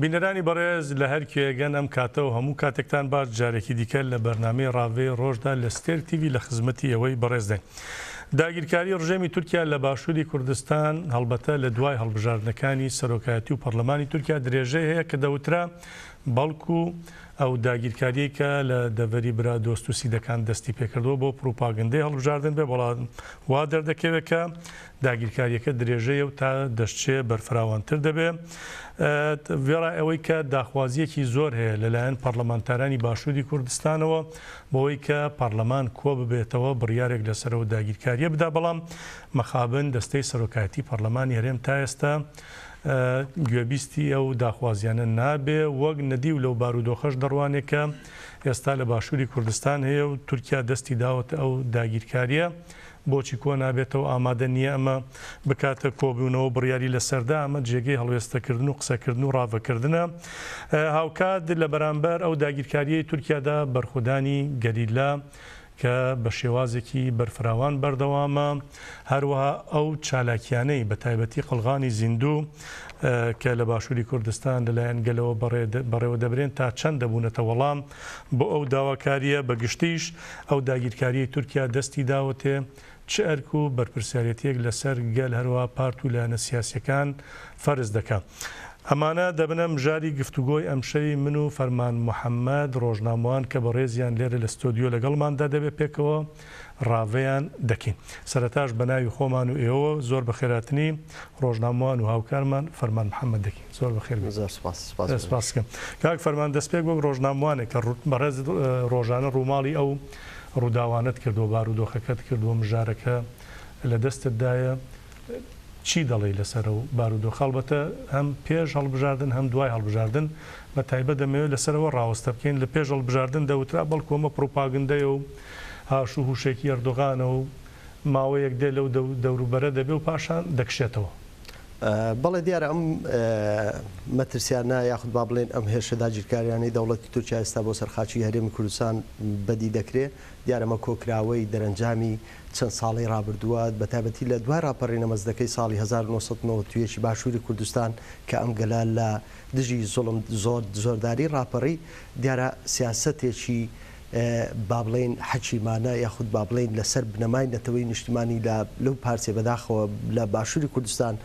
بینەرانی بەڕێز لە هەر کوێگەن ئەم کاتەوە هەموو کاتێکتان باش جارێکی دیکە لە بەرنامەی ڕاوێ ڕۆژدا لە ستێر تیوی لە خزمەتی ئەوەی بەڕێزدەین. داگیرکاری ڕژێمی تورکیا لە باشووری کوردستان هەڵبەتە لە دوای هەڵبژاردنەکانی سەرۆکایەتی و پەرلەمانی تورکیا درێژەی هەیە کە دەوترا بەڵکو ئەو داگیرکاریەکە لە دەڤەری برا دۆست و سیدەکان دەستی پێکردەوە بۆ پروپاگەندەی هەڵبژاردن بێ بەڵام وا دەردەکەوێت کە داگیرکاریەکە درێژەیە و تا دەشتێ بەرفراوانتر دەبێت. وێڕا ئەوەی کە داخوازیەکی زۆر هەیە لەلایەن پەرلەمانتارانی باشووری کوردستانەوە بۆەوەی کە پەرلەمان کۆ ببێتەوە بڕیارێک لەسەرەوە داگیرکاریە بدا، بەڵام مەخابن دەستەی سەرۆکایەتی پەرلەمانی هەرێم تا ئێستا گوێبیستی ئەو داخوازیانە نابێ، وەک نەدیو لەو بارودۆخەش دەڕوانێکە ئێستا لە باشووری کوردستان هەیە و تورکیا دەستی داوەتە ئەو داگیرکاریە. بۆچی کۆ نابێتەوە ئامادە نییە ئەمە بکاتە کۆبوونەوە بڕیاری لەسەردا، ئەمە جێگەی هەڵوێستەکردن و قسەکردن و ڕاوەکردنە. هاوکات لە بەرامبەر ئەو داگیرکاریەی تورکیادا بەرخودانی گەریلا کە بە شێوازێکی بەرفراوان بەردەوامە، هەروەها ئەو چالاکیانەی بە تایبەتی قەڵغانی زیندوو کە لە باشووری کوردستان لەلایەن گەلەوە بەڕێوە دەبرێن تا چەند دەبوونەتە وەڵام بۆ ئەو داواکاریە. بەگشتیش ئەو داگیرکاریی تورکیا دەستی داوەتێ چ ئەرک و بەرپرسیارەتێک لەسەر گەل هەروە پارت و لایەنە سیاسیەکان فەرز دەکات. ئەمانە دەبنە مژاری گفتوگۆی ئەمشەی من و فەرمان محەممەد ڕۆژنامەوان کە بە ڕێزیان لێرە لە ستۆدیۆ لەگەڵماندا دەبێت پێکەوە ڕاوەیان دەکەین. سەرەتاش بە ناوی خۆمان و ئێوە زۆر بەخێراتنی ڕۆژنامەوان و هاوکارمان فەرمان محەممەد دەکەین. زۆر بەخێر سپاسکەم. کاک فەرمان دەستپێک وەک ڕۆژنامەوانێک کە بەڕێز ڕۆژانە ڕووماڵی ئەو ڕووداوانت کردو بارودۆخەکەت کردووە مژارەکە لە دەستتدایە، چی دەڵێ لەسەر و بارودۆخ؟ هەڵبەتە هەم پێش هەڵبژاردن هەم دوای هەڵبژاردن بە تایبەت دەمەوێت لەسەرەوە ڕاوەستە بکەین. لە پێش هەڵبژاردن دەوترا بەڵکۆمە پروپاگەندەیە و هاش و هوشێکی ئەردۆغانە و ماوەیەک دێ لەو دەوروبەرە دەبێ و پاشان دەکشێتەوە. بەڵێ دیارە ئەم مەترسیانە یاخود با بڵێن ئەم هێرشە داگیرکاریانەی دەوڵەتی تورکیا ئێستا بۆ سەرخاچی هەرێمی کوردستان بەدی دەکرێت. دیارەمە کۆکراوەی دەرەنجامی چەند ساڵی ڕابردووە بە تایبەتی لە دوای ڕاپەڕینە مەزدەکەی ساڵی 1990 باشووری کوردستان کە ئەم گەلا لە دژی زوڵم زۆرداری ڕاپەڕی، دیارە سیاسەتێکی با بڵێن حەکیمانە یاخود با بڵێن لەسەر بنەمای نەتەوەی نیشتیمانی لەو پارچێ بەداخەوە لە باشووری کوردستان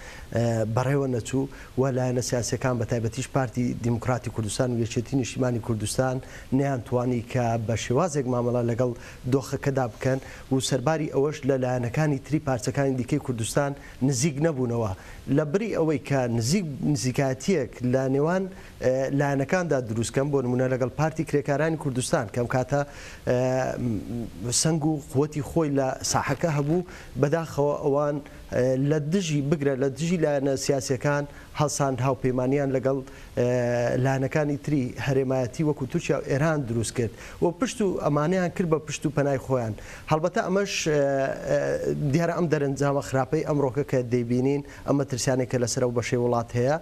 بەڕێوە نەچوو و لایەنە سیاسەکان بە تایبەتیش پارتی دیموکراتی کوردستان و یەکێتی نیشتیمانی کوردستان نەیانتوانی کە بە شێوازێک مامەڵە لەگەڵ دۆخەکەدا بکەن و سەرباری ئەوەش لە لایەنەکانی تری پارچەکانی دیکەی کوردستان نزیک نەبوونەوە. لە بری ئەوەی کە نزیکاتیەک لە نێوان لایەنەکاندا دروستکەم بۆ نمونە لەگەڵ پارتی کرێکارانی کوردستان کەم کاتە سنگ و قووەتی خۆی لە ساحەکە هەبوو، بەداخەوە ئەوان لە دژی بگرە لە دژی لایەنە سیاسیەکان هەڵساند هاوپەیمانیان لەگەڵ لایەنەکانی تری هەرێمایەتی وەکو تورکیا و ئێران دروست کرد و پشت و ئەمانەیان کرد بە پشت و پەنای خۆیان. هەڵبەتە ئەمەش دیارە ئەم دەرەنجامە خراپەی ئەمڕۆکە کە دەیبینین ئەمە ترسیانێکە لەسەر و بەشەی وڵات هەیە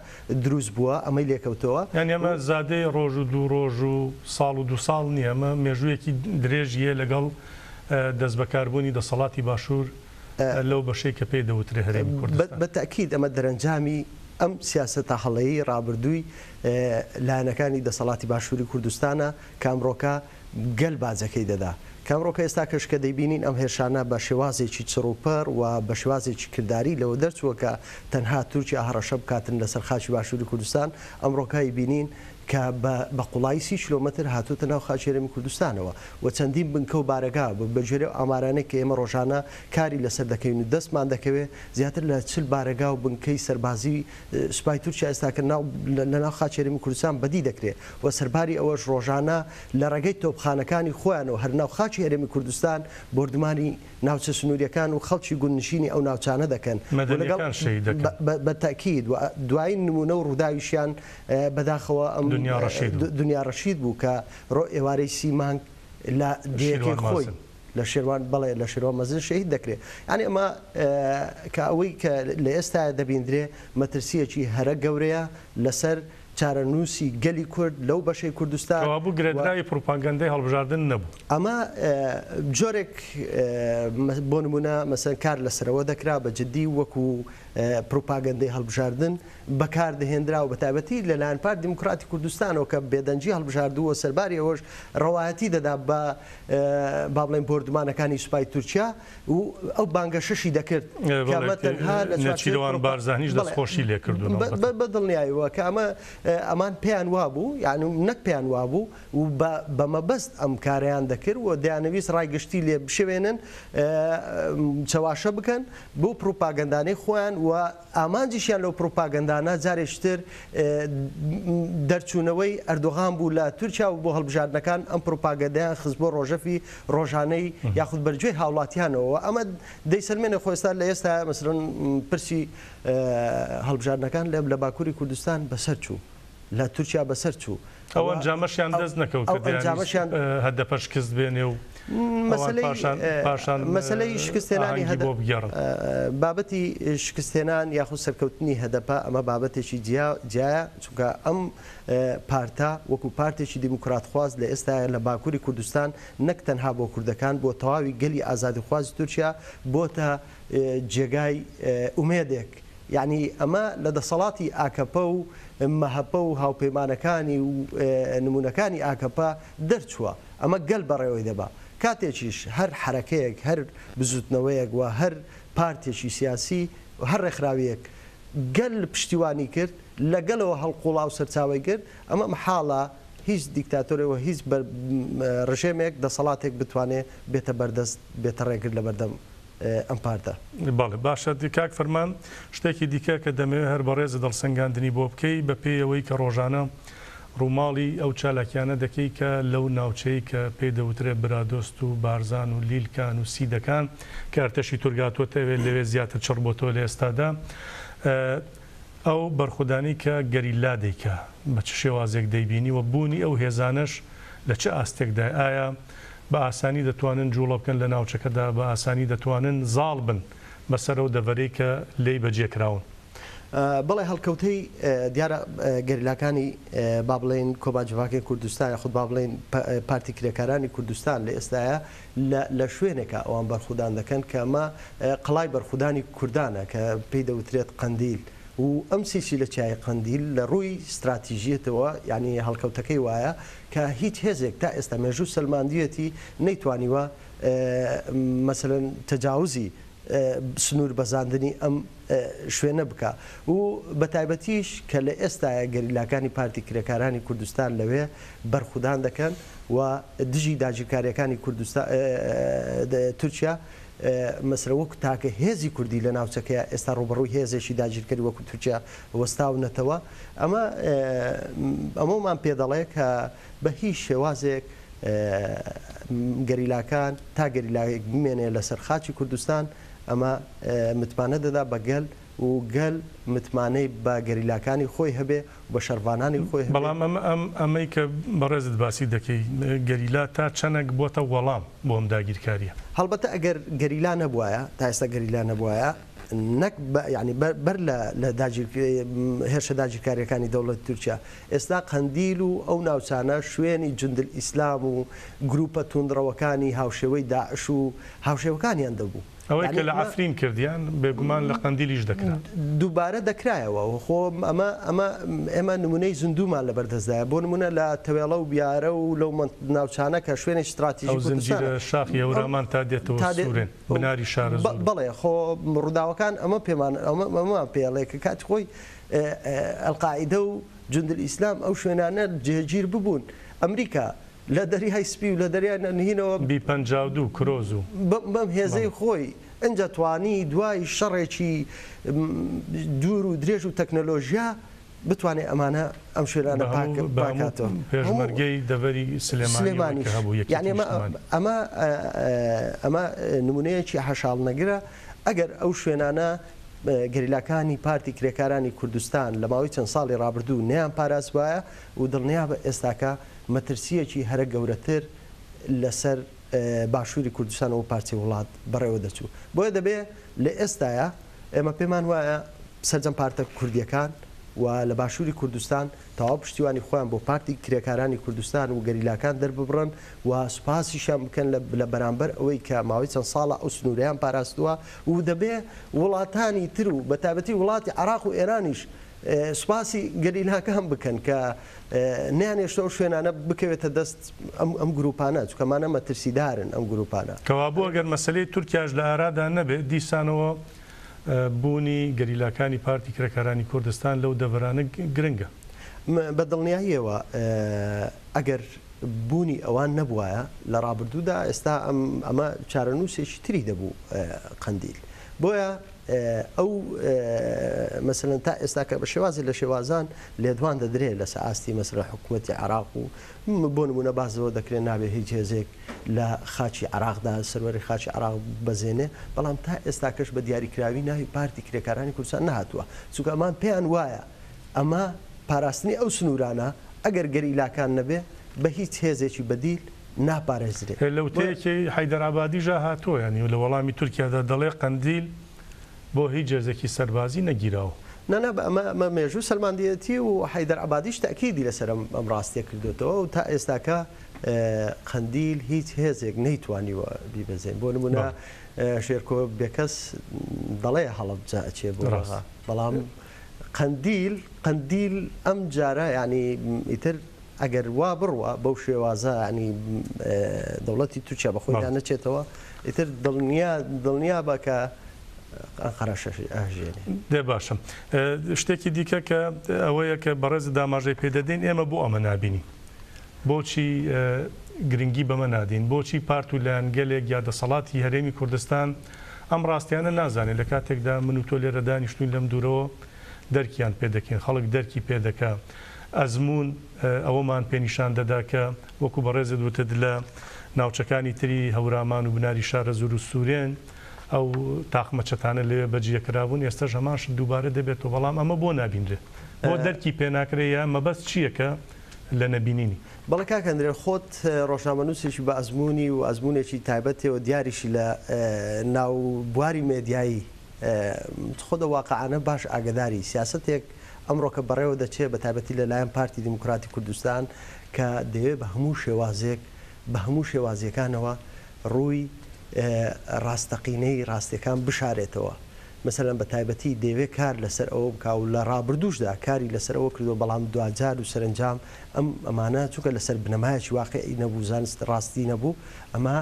دروست بووە، ئەمەی لێکەوتەوە. یان ئەمە زادەی ڕۆژ و دوو ڕۆژ و ساڵ و دو ساڵ نییە، ئەمە مێژوویەکی درێژیە لەگەڵ دەست بەکاربوونی دەسەڵاتی باشوور لەو بەشەی کە پێی دەوترێ هەرێمی کوردستان. بەتەکید ئەمە دەرەنجامی ئەم سیاسەتە هەڵەیی ڕابردووی لایەنەکانی دەسەڵاتی باشووری کوردستانە کامڕۆکە گەل بازەکەی دەدا. کامڕۆکە ئێستا کەش کە دەیبینین ئەم هێرشانە بە شێوازێکی چڕوپەر و بە شێوازێکی کردداری لەوە دەرچووە کە تەنها تورکیا هەڕەشە بکاتن لەسەر خاچی باشووری کوردستان، ئەمڕۆکایی بینین کە بە قوڵایی 30 کیلۆمەتر هاتووتە ناو خاچی هەرێمی کوردستانەوە و چەندین بنکە و بارەگا بەجێرە ئامارانەی کە ئێمە ڕۆژانە کاری لەسەر دەکەین و دەستمان دەکەوێت زیاتر لە 40 بارەگا و بنکەی سەربازی سوپای تورکیا ئێستاکە لە ناو خاچی هەرێمی کوردستان بەدی دەکرێت و سەرباری ئەوەش ڕۆژانە لە ڕێگەی تۆپخانەکانی خۆیانەوە هەر ناو خاچی هەرێمی کوردستان بردمانی ناوچە سنووریەکان و خەڵکی گونشینی ئەو ناوچانە دەکەن بە تاکید و دوای نمونە و ڕووداویشیان بەداخەوە ئەم دنیا ڕەشید بوو کە ئێوارەی سیمانگ لە دیەکەی خۆی لە شێوان بەڵێ لە شێوە مەزن شەهید دەکرێت. یعنی ئەمە کە ئەوەی کە لە ئێستا دەبیندرێ مەترسیەکی هەرە گەورەیە لەسەر چارەنووسی گەلی کورد لەو بەشەی کوردستان بوو گرێدراوی پروپاگەندەی هەڵبژاردن نەبوو. ئەمە جۆرێک بۆ نمونە مەسەن کار لەسەرەوە دەکرا بە جددی وەکو پروپاگەندەی هەڵبژاردن بەکاردەهێنرا و بەتابەتی لەلایەن پارتی دیموکراتی کوردستانەوە کە بێدەنجی هەڵبژاردووە سەرباری ئەوەش ڕەوایەتی دەدا بە با بڵێن بۆردمانەکانی سوپای تورکیا و ئەو بانگە شەشی دەکرد نەچیروان بارزانیش دەستخۆشی لێ کردوون بەدڵنیایەوە کە ئەمان پێیان وابوو یعنی نەک پێیان وابوو و بەمەبەست ئەم کاریان دەکرد و دەیانەویست ڕایگەشتی لێ بشوێنن چەواشە بکەن بۆ پروپاگەندانەی خۆیان و ئامانجیشیان لەو پروپاگەندانە جارێشتر دەرچوونەوەی ئەردۆغان بوو لە تورکیا و بۆ هەڵبژاردنەکان ئەم پروپاگەندیان خست بۆ ڕۆژەفی ڕۆژانەی یاخود بەرگوێی هاوڵاتیانەوە ئەمە دەیسەلمێنە خۆستا لە ئێستا مەسەرەن پرسی هەڵبژاردنەکان لە باکووری کوردستان بەسەر چوو لە تورکیا بەسەر چوو ئەو ئەنجامەشیان دەست نەکەوت هەدەپەشکست بێنێ و مەسلەی شکستێنانی بابەتی شکستێنان یاخود سەرکەوتنی هەدەپە ئەمە بابەتێکی جیایە چونکە ئەم پارتە وەکو پارتێکی دیموکراتخواز لە ئێستا لە باکووری کوردستان نەک تەنها بۆ کوردەکان بۆ تەواوی گەلی ئازادیخوازی تورکیا بۆتە جێگای ئومێدێک یعنی ئەمە لە دەسەڵاتی ئاکەپە و مەهەپە و هاوپەیمانەکانی و نمونونەکانی ئاکەپە دەرچووە ئەمە گەل بەڕێوەی دەبا کاتێکیش هەر حرەکەیەک هەر بزوتنەوەیەک و هەر پارتێکی سیاسی و هەر ڕێکخراویەک گەل پشتیوانی کرد لەگەلەوە هەڵقوڵا و سەرچاوی کرد ئەمە محاڵە هیچ دیکتاتۆرەوە هیچ ڕژێمێک دەسەڵاتێک بتوانێت بێتە بەردەست بێتە ڕێگر لە بەردەم ئەم پارتە. باڵێ باشە کاک فەرمان شتێکی دیکە کە دەمەوێت هەر بەڕێزە دڵسەنگاندنی بۆ بکەی بە پێیەوەی کە ڕۆژانە ڕووماڵی ئەو چالاکیانە دەکەی کە لەو ناوچەی کە پێی دەوترێت برادۆست و بارزان و لیلکان و سیدەکان کە ئەرتەشی تورگاتۆتەوێت لەوێ زیاتر چڕ بۆ تۆ لە ئێستادا ئەو بەرخودانی کە گەریلا دەیکە بە چ شێوازێک دەیبینی و بوونی ئەو هێزانش لە چه ئاستێکدا ئایا بە ئاسانی دەتوانن جوڵە بکەن لە ناوچەکەدا بە ئاسانی دەتوانن زاڵ بن بەسەر ئەو دەڤەرەی کە لێی بەجێکراون. بەڵێ هەڵکەوتەی دیارە گەریلاکانی با بڵێن کۆباجڤاکەی کوردستان خود با بڵێن پارتی کرێکارانی کوردستان لە ئێستاە لە شوێنێکە ئەوان بەرخودان دەکەن کە ئەمە قەڵای بەرخودانی کوردانە کە پێی دەوترێت قەندیل و ئەم سیسی لە چای قەندیل لە ڕووی استراتیژیەتەوە ینی هەڵکەوتەکەی وایە کە هیچ هێزێک تا ئێستا مێژوو سەلماندیەتی نەیتوانیوە مەسەلەن تەجاوزی سنوور بەزاندنی ئەم شوێنە بکە و بە تایبەتیش کە لە ئێستاە گەریلاکانی پارتی کرێکارانی کوردستان لەوێ بەرخودان دەکەن و دژی داگیرکاریەکانی تورکیا مەسرە وەکو تاکە هێزی کوردی لە ناوچەکەی ئێستا ڕوبڕووی هێزێکی داگیرکردی وەکو تورکیا وەستاونەتەوە ئەمەمان پێدەڵێ کە بە هیچ شێوازێک گەریلاکان تا گەریلاک بمێنێ لەسەر خاچی کوردستان ئەمە متمانە دەدا بە گەل و گەل متمانەی بە گەریلاکانی خۆی هەبێ بە شەروانانی خۆی بەڵام ئەمەی کە بەڕێزت باسی دەکەی گەریلا تا چەنێک بۆتە وەڵام بۆ ئەم داگیرکاریە هەڵبەتە ئەگەر گەریلا نەبووایە تا ئێستا گەریلا نەبووایە نەک ینی بەر لە هێرشە داگیرکاریەکانی دەوڵەتی تورکیا ئێستا قەندیل و ئەو ناوچانە شوێنی جوندل ئیسلام و گروپە توندڕەوەکانی هاوشێوەی داعش و هاوشێوەکانیان دەبوو ئەوەی کە لە ئافرین کردیان بێگومان لە قەندیلیش دەکرا دووبارە دەکرایەوە خۆ ئێمە نمونەی زیندومان لە بەردەستدایە بۆ نمونە لە تەوێڵە و بیارە و لەو ناوچانە کە شوێنی استراتیژی زنجیرە شاخی هەورامان تا دێتەوە سوورێن بناری شارە بەڵێ خۆ ڕووداوەکان ئەمە ئەمەمان پێڵێ کە کاتی خۆی ئەلقاعیدە و جوندل ئیسلام ئەو شوێنانە جێگیر ببوون ئەمریکا لە دەریای سپی و لە دەریای نهینەوە B52 کرۆز و بەم هێزەی خۆی ئەنج توانی دوای شەڕێکی دوور و درێژ و تەکنەلۆژیا بتوانێت ئەمانە ئەم شوێنانە پاکاتەوە پێشمەرگەی دەڤەری سلێمانی هەبوو یعنی ئەمە نمونەیەکی حەشاڵ نەگرە ئەگەر ئەو شوێنانە گەریلاکانی پارتی کرێکارانی کوردستان لە ماوەی چەند ساڵی ڕابردوو نەیان پاراس وایە و دڵنیا بە ئێستاکە مەترسیەکی هەرە گەورەتر لەسەر باشووری کوردستان و پارتی وڵات بەڕێوە دەچوو بۆیە دەبێ لە ئێستاە ئێمە پێمان وایە سەرجەم پارتە کوردیەکان و لە باشووری کوردستان تەواو پشتیوانی خۆیان بۆ پارتی کرێکارانی کوردستان و گەریلاکان دەرببڕن و سوپاسیشان بکەن لە بەرامبەر ئەوەی کە ماوەی چەند ساڵە ئەو سنووریان پاراستووە و دەبێ وڵاتانی تر و بە تایبەتی وڵاتی عراق و ئێرانیش سوپاسی گەریلاکان بکەن کە نیانێشتە ئەو شوێنانە بکەوێتە دەست ئەم گروپانە چکەمانە مەترسیدارن ئەم گروپانە کەوابوو ئەگەر مەسلەی تورکیاش لە ئارادا نەبێت دیسانەوە بوونی گەریلاکانی پارتی کرێکارانی کوردستان لەو دەڤرانە گرنگە بە دڵنیاییەوە ئەگەر بوونی ئەوان نەبووایە لە ڕابردوودا ئێستا ئەمە چارەنووسێکی تری دەبوو قەندیل بۆیە ئەو مەسەلەن تا ئێستا کە بە شێوازی لە شێوازان لێدوان دەدرێت لە سەئاستی مەسەلە حکوومەتی عراق و بۆ نمونە بازەوە دەکرێت نابێت هیچ هێزێک لە خاچی عراقدا سەروەری خاچی عراق بەزێنێ بەڵام تا ئێستا کەش بە دیاریکراوی ناوی پارتی کرێکارانی کوردستان نهاتووە چونکە ئەمان پێیان وایە ئەمە پاراستنی ئەو سنوورانە ئەگەر گەریلاکان نەبێ بە هیچ هێزێکی بەدیل ناپارێزرێت لەوتەیەکی حەیدەرابادیژە هاتۆ ینی لە وەڵامی تورکیادا دەڵێ قەندیل بۆ هیچ جێزێکی سەربازی نەگیراوە نەنە ئەمە مێژوو سەلماندیەتی و حەیدەرعەبادیش تاکیدی لەسەر ئەم ڕاستیە کردوێتەوە و تا ئێستاکە قەندیل هیچ هێزێک نەیتوانیوە بیبەزێن بۆ نمونە شێرکۆ بێکەس دەڵێ هەڵەبجا ئەچێ بۆ بەڵام قەندیل ئەم جارە ینی ئیتر ئەگەر وا بڕوە بەو شێوازە ینی دەوڵەتی تورکیا بە خۆیدا نەچێتەوە ئیتر دڵنیا بە کە دێ باشم شتێکی دیکە کە ئەوەیە کە بەڕێز داماژەی پێدەدەین ئێمە بۆ ئەمە نابینی بۆچی گرنگی بەمە نادین بۆچی پارت و لایەنگەلێک یا دەسەڵاتی هەرێمی کوردستان ئەم ڕاستیانە نازانێت لە کاتێکدا من و تۆ لێرە دانیشتوین لەم دوورەوە دەرکیان پێدەکەین خەڵک دەرکی پێدەکە ئەزمون ئەوەمان پێنیشان دەدا کە وەکو بەڕێزت وتت لە ناوچەکانی تری هەورامان و بناری شارە زور و سوورێن ئەو تاقمەچەتانە لێ بەجیەکرابوون ئێستاش هەماش دووبارە دەبێتەوە بەڵام ئەمە بۆ نابینرێت بۆ دەرکی پێناکرێە مەبەست چییەکە لە نەبینینی بەڵێ کاکەندرێ خۆت ڕۆژنامەنووسێکی بە ئەزمموی و ئەزمونێکی تایبەتەوە دیاریشی لە ناو بواری مێدیایی خۆدە واقعانە باش ئاگداری سیاستێک ئەمڕۆکە بەڕێوە دەچێت بە تایبەتی لەلایەن پارتی دیموکراتی کوردستان کە دەوێت بە هەموو شێوازێک بە هەموو شێوازیەکانەوە ڕووی ڕاستەقینەی ڕاستیەکان بشارێتەوە مەسەلەن بە تایبەتی دەوێت کار لەسەر ئەوە بکە و لە ڕابردوشدا کاری لەسەرەوە کردو بەڵام دوجار و سەرنجام ئەمانە چووکە لەسەر بنەمایەکی واقعی نەبوو زانست ڕاستی نەبوو ئەمە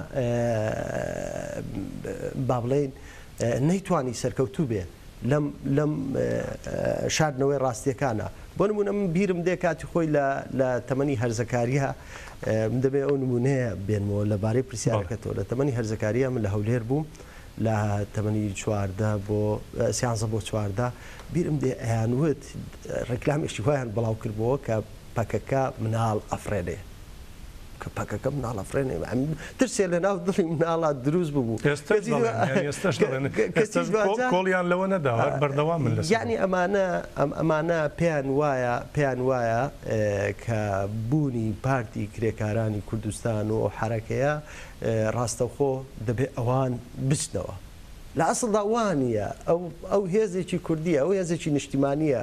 با بڵێن نەیتوانی سەرکەوتوو بێ لەم شاردنەوەی ڕاستیەکانە بۆ نمونە من بیرم دێ کاتی خۆی لە تەمەنی هەرزەکاریە دەبێت ئەو نمونەیە بێنمەوە لەبارەی پرسیارەکەتەوە لە تەمەنی هەرزەکاریە من لە هەولێر بووم لە تەمەنی 14 بۆ 13 بۆ 14 بیرم دێ ئەیانوت ڕێکلامێکی وایان بڵاو کردبەوە کە پەکەکە مناڵ ئەفرێنێ کە پەکەکە مناڵ ئەفرێنێ ترسێ لە ناو دڵی مناڵات دروست ببوو کۆڵیان لەوە نەداوە بەردەوام من لەس یعنی ئەمانە پێیان وایە کە بوونی پارتی کرێکارانی کوردستان و حرەکەیە ڕاستەوخۆ دەبێت ئەوان بچنەوە لە ئەسڵدا وانە ئەو هێزێکی کوردیە ئەو هێزێکی نیشتیمانیە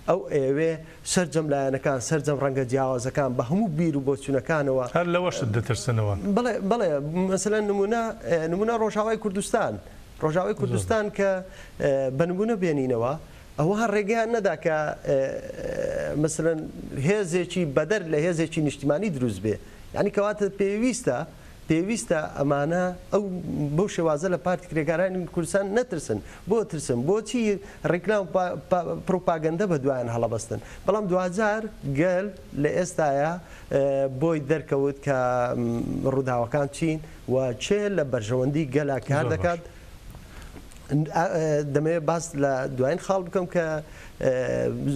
ئەو ئێوێ سەررجەم لایەنەکان سەررجەم ڕەنگە جیاوازەکان بە هەموو بیر و بۆچوونەکانەوە هەر لەوەشت دەترسنەوە بڵێ مەسەلەن نمونە ڕۆژاوای کوردستان کە بە نمونە بێنینەوە ئەوە هەر ڕێگەیان نەدا کە مەسەلەن هێزێکی بەدەر لە هێزێکی نیشتیمانی دروست بێ یعنی کەواتە پێویستە ئەمانە ئەو بەو شێوازە لە پارتی کرێکارانی کوردستان نەترسن بۆ ترسن بۆچی ڕێکلام پرۆپاگەندە بە دوایان هەڵەبەستن بەڵام دوجار گەل لە ئێستاە بۆی دەرکەوت کە ڕووداوەکان چین و چێ لە بەرژەوەندی گەلا کار دەکات دەمەوێت باس لە دوایین خاڵ بکەم کە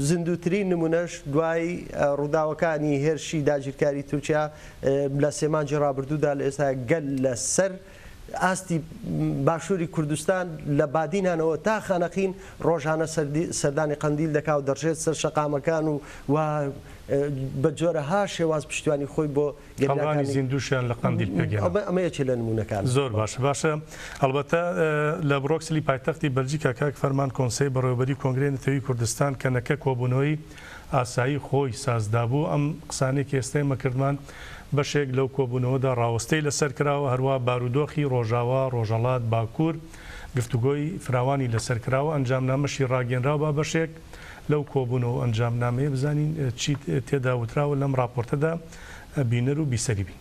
زیندوترین نمونەش دوای ڕووداوەکانی هێرشی داگیرکاری تورکیا لە سێمانجی ڕابردوودا لە ئێستا گەل لەسەر ئاستی باشووری کوردستان لە بادینانەوە تا خانەقین ڕۆژانە سەردانی قەندیل دەکا و دەڕژێت سەر شەقامەکان و بە جۆرەها شێواز پشتیوانی خۆی بۆ گەڵانی زیندووشیان لە قەندیل پێگەێن ئەمە یەکێ لە نمونونەکان. زۆر باشە هەڵبەتە لە بڕۆکسلی پایتەختی بەلجیکا کاک فەرمان کۆنسەی بەڕێوەبەری کۆنگرێ نەتەوەی کوردستان کەنەکە کۆبوونەوەی ئاسایی خۆی سازدابوو. ئەم قسانێکی ئێستای مەکردمان بەشێک لەو کۆبوونەوەدا ڕاوەستەی لەسەر کراوە، هەروە بارودۆخی ڕۆژاوا ڕۆژەڵات باکوور گفتوگۆی فراوانی لەسەر کراوە، ئەنجامنامەشی ڕاگەنراوە با بەشێک لەو کۆبوونەوە ئەنجامنامەیە بزانین چی تێدا وتراوە لەم راپۆرتەدا بینەر و بیسەری بین.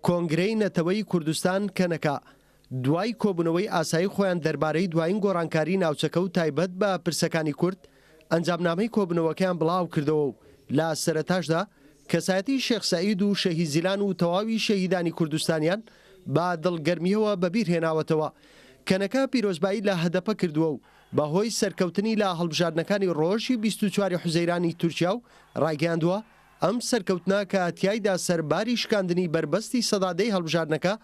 کۆنگرەی نەتەوەی کوردستان کەنەکە دوای کۆبوونەوەی ئاسایی خۆیان دەربارەی دوایین گۆڕانکاری ناوچەکە و تایبەت بە پرسەکانی کورد ئەنجامنامەی کۆبوونەوەکەیان بڵاو کردەوە و لە سەرەتاشدا کەسایەتی شێخ سەعید و شەهید زیلان و تەواوی شەهیدانی کوردستانیان با دڵگەرمیەوە بەبیر هێناوەتەوە. کەنەکە پیرۆزبایی لە هەدەپە کردووە و بەهۆی سەرکەوتنی لە هەڵبژاردنەکانی ڕۆژی 24 حوزەیرانی تورکیا و ڕایگەاندووە ئەم سەرکەوتنە کە تیایدا سەرباری شکاندنی بربەستی سەدادەی هەڵبژاردنەکە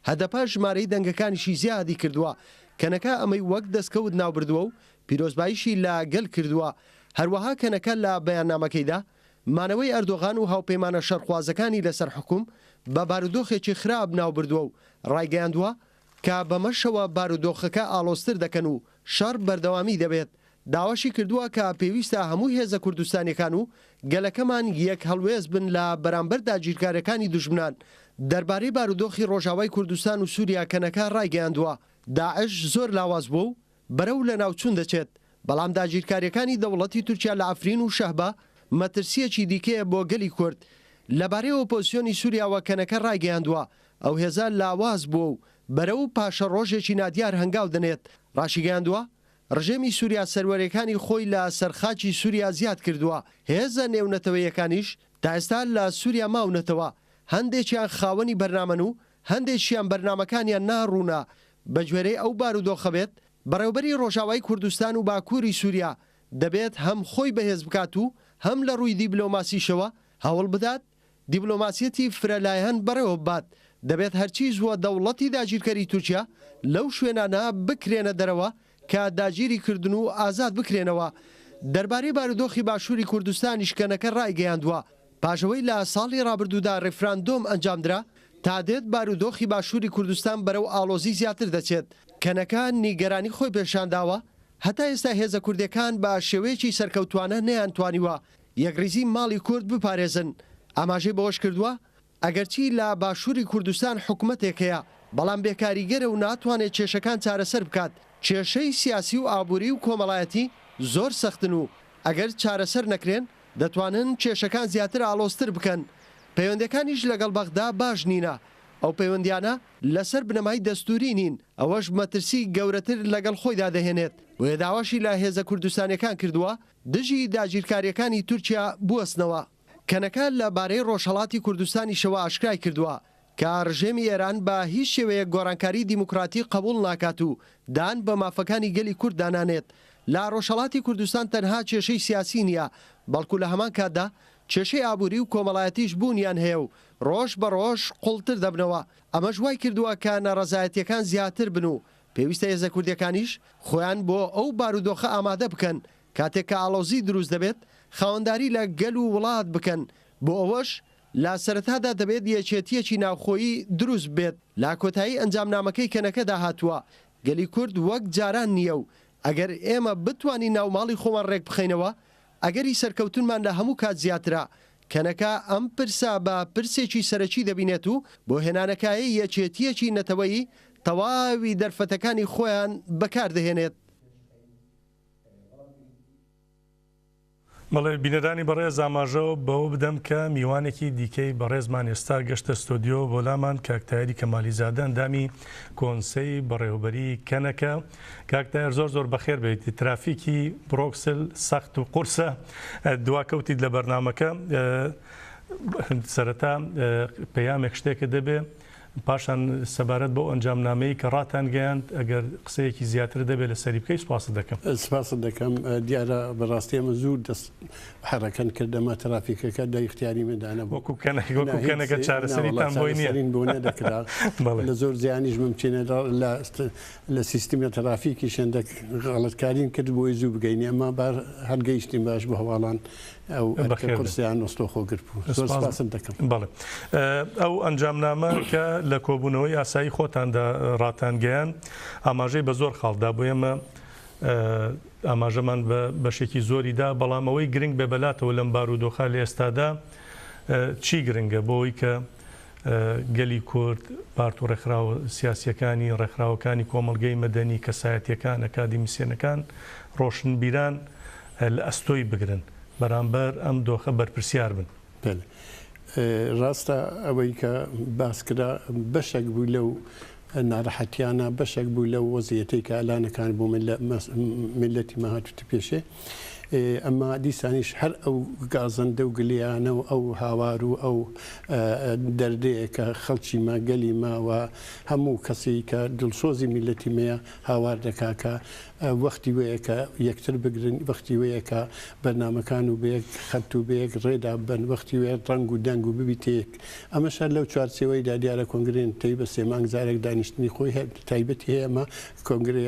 هەدەپە ژمارەی دەنگەکانیشی زیادی کردووە. کەنەکە ئەمەی وەک دەستکەوت ناوبردووە و پیرۆزباییشی لاگەل کردووە. هەروەها کەنەکە لە بەیاننامەکەیدا مانەوەی ئەردۆغان و هاوپەیمانە شەرخوازەکانی لەسەر حکوم بە بارودۆخێکی خراپ ناوبردووە و ڕایگەیاندووە کە بەمەشەوە بارودۆخەکە ئالۆستر دەکەن و شەڕ بەردەوامی دەبێت. داواشی کردووە کە پێویستە هەموو هێزە کوردستانیەکان و گەلەکەمان یەک هەڵوێز بن لە بەرامبەر داگیرکاریەکانی دوژمنان. دەربارەی بارودۆخی ڕۆژاوای کوردستان و سووریا کەنەکە ڕایگەیاندووە داعش زۆر لاواز بوو و بەرەو لە ناوچوون دەچێت، بەڵام داگیرکاریەکانی دەوڵەتی تورکیا لە ئەفرین و شەهبە مەترسیەکی دیکەیە بۆ گەلی کورد. لەبارەی ئۆپۆزیسیۆنی سووریاوە کەنەکە ڕایگەیاندووە ئەو هێزە لاواز بووە و بەرەو پاشە ڕۆژێکی نادیار هەنگاو دەنێت. ڕاشیگەاندووە ڕژێمی سووریا سەروەرەکانی خۆی لە سەرخاکی سووریا زیاد کردووە. هێزە نێونەتەوەیەکانیش تا ئێستا لە سووریا ماونەتەوە، هەندێکیان خاوەنی بەرنامەن و هەندێکیان بەرنامەکانیان ناڕوونا. بەگوێرەی ئەو بارودۆخە بێت بەڕێوەبەری ڕۆژاوای کوردستان و باکووری سووریا دەبێت هەم خۆی بەهێز بکات و هەم لە ڕووی دیبلۆماسیشەوە هەوڵ بدات دیبلۆماسیەتی فرەلایەن بەڕێوە بات. دەبێت هەرچی زووە دەوڵەتی داگیرکەری تورکیا لەو شوێنانە بکرێنە دەرەوە کە داگیری کردن و ئازاد بکرێنەوە. دەربارەی بارودۆخی باشووری کوردستانی شکەنەکە ڕایگەیاندووە پاشەوەی لە ساڵی ڕابردوودا ڕێفراندۆم ئەنجامدرا تا دێت بارودۆخی باشووری کوردستان بەرەو ئالۆزی زیاتر دەچێت. کەنەکە نیگەرانی خۆی پێشانداوە هەتا ئێستا هێزە کوردەکان بە شێوەیەکی سەرکەوتوانە نەیانتوانیوە یەکریزی ماڵی کورد بپارێزن. ئاماژەی بەوەش کردووە ئەگەرچی لە باشووری کوردستان حکوومەتێکەیە بەڵام بێکاریگەرە و ناتوانێت کێشەکان چارەسەر بکات. کێشەی سیاسی و ئابووری و کۆمەڵایەتی زۆر سەختن و ئەگەر چارەسەر نەکرێن دەتوانن کێشەکان زیاتر ئالۆستر بکەن. پەیوەندەکانیش لەگەڵ بەغدا باش نینە. ئەو پەیوەندیانە لەسەر بنەمای دەستوری نین، ئەوەش مەترسی گەورەتر لەگەڵ خۆیدا دەهێنێت. بۆیە داواشی لە هێزە کوردستانیەکان کردووە دژی داگیرکاریەکانی تورکیا بوەستنەوە. کەنەکە لەبارەی ڕۆژهەڵاتی کوردستانی شەوە ئاشکرای کردووە کە ڕژێمی ئێران بە هیچ شێوەیە گۆڕانکاری دیموکراتی قبول ناکات و دان بە مافەکانی گەلی کورد دانانێت. لە ڕۆژهەڵاتی کوردستان تەنها کێشەی سیاسی نییە، بەڵکو لە هەمان کاتدا کێشەی ئابووری و کۆمەڵایەتیش بوونیان هەیە و ڕۆژ بە ڕۆژ قوڵتر دەبنەوە. ئەمەش وای کردووە کە نەڕەزایەتیەکان زیاتر بن و پێویستە هێزە کوردەکانیش خۆیان بۆ ئەو بارودۆخە ئامادە بکەن. کاتێک کە ئاڵۆزی دروست دەبێت خاوەنداری لە گەل و وڵات بکەن. بۆ ئەوەش لا سەرەتادا دەبێت یەکێتیەکی ناوخۆیی دروست بێت. لا کۆتایی ئەنجامنامەکەی کەنەکەدا هاتووە گەلی کورد وەک جاران نییە و ئەگەر ئێمە بتوانی ناوماڵی خۆمان ڕێک بخەینەوە ئەگەری سەرکەوتنمان لە هەموو کات زیاترە. کەنەکە ئەم پرسا بە پرسێکی سەرەکی دەبینێت و بۆ هێنانەکایی یەکێتیەکی نەتەوەیی تەواوی دەرفەتەکانی خۆیان بەکاردەهێنێت. بەڵێ بینەرانی بەڕێز ئاماژەوە بەوە بدەم کە میوانێکی دیکەی بەڕێزمان ئێستا گەشتە ستۆدیۆ بۆ لامان کاکتایری کەمالیزادە ئەندامی کۆنسەی بەڕێوەبەری کەنەکە. کاکتایر زۆر بەخێر بێت. ترافیکی بڕۆکسل سەخت و قورسە دواکەوتیت لە بەرنامەکە. سەرەتا پەیامێک شتێکە دەبێ پاشان سەبارەت بۆ ئەنجامنامەی کە ڕاتان گەیاند ئەگەر قسەیەکی زیاتر دەبێت لە سەری بکەی سوپاس دەکەم. سپاس دەکەم دیارە بەڕاستی ئەمە زوو دەست حرەکەن کردەمە ترافیکەکە دا اختیاری مدانە وەکو کەنەکە چارەسەریتان بۆی نییە بۆ نەدەکرا لە زۆر زیانیش ممچینە لە سیستیمە ترافیکی شەندێک غەڵەتکارین کرد بۆی زوو بگەینی ئەمە هەرگەیشتین باش بە هەواڵان ئەو قورسیان نۆستۆ خۆگرت بوو. زۆر سپاسم دەکەم. بەڵێ ئەو ئەنجامنامە کە لە کۆبوونەوەی ئاسایی خۆتاندا ڕاتان گەیان ئاماژەی بە زۆر خاڵدا بۆ ئێمە ئاماژەمان بە بەشێکی زۆریدا بەڵام ئەوەی گرنگ بێ بەلاتەوە لەم بارودۆخە لە ئێستادا چی گرنگە بۆەوەی کە گەلی کورد پارت و ڕێکخراوە سیاسیەکانی ڕێکخراوەکانی کۆمەڵگەی مەدەنی کەسایەتیەکان ئەکادیمیسیەنەکان ڕۆشنبیران لە ئەستۆی بگرن بەرامبەر ئەم دۆخە بەرپرسیار بن. ڕاستە ئەوەی کە باسکرا بەشێک بوو لەو ناڕەحەتیانە بەشێک بوو لەو وەزیەتەی کە ئەلانەکان بۆ ملەتی ماهاتوتە پێشێ ئەمە دیسانیش هەر ئەو گازەندە و گلیانە و ئەو هاوار و ئەو دەردەیە کە خەڵکی ما گەلی ماوە هەموو کەسی کە دڵسۆزی میلەتی مەیە هاوار دەکاکە وەختی وەیە کە یەکتر بگرن وەختی وەیە کە بەرنامەکان و بەیەک خەت و بەیەک ڕێدا بن وەختی وەیە ڕنگ و دەنگ و ببیتەیەک ئەمەشار لەو چوارچەوەیدا دیارە کۆنگرێن تی بە سێ مانگ زارێک دانیشتنی خۆی تایبەتی هەیە ئەمە کۆنگرەی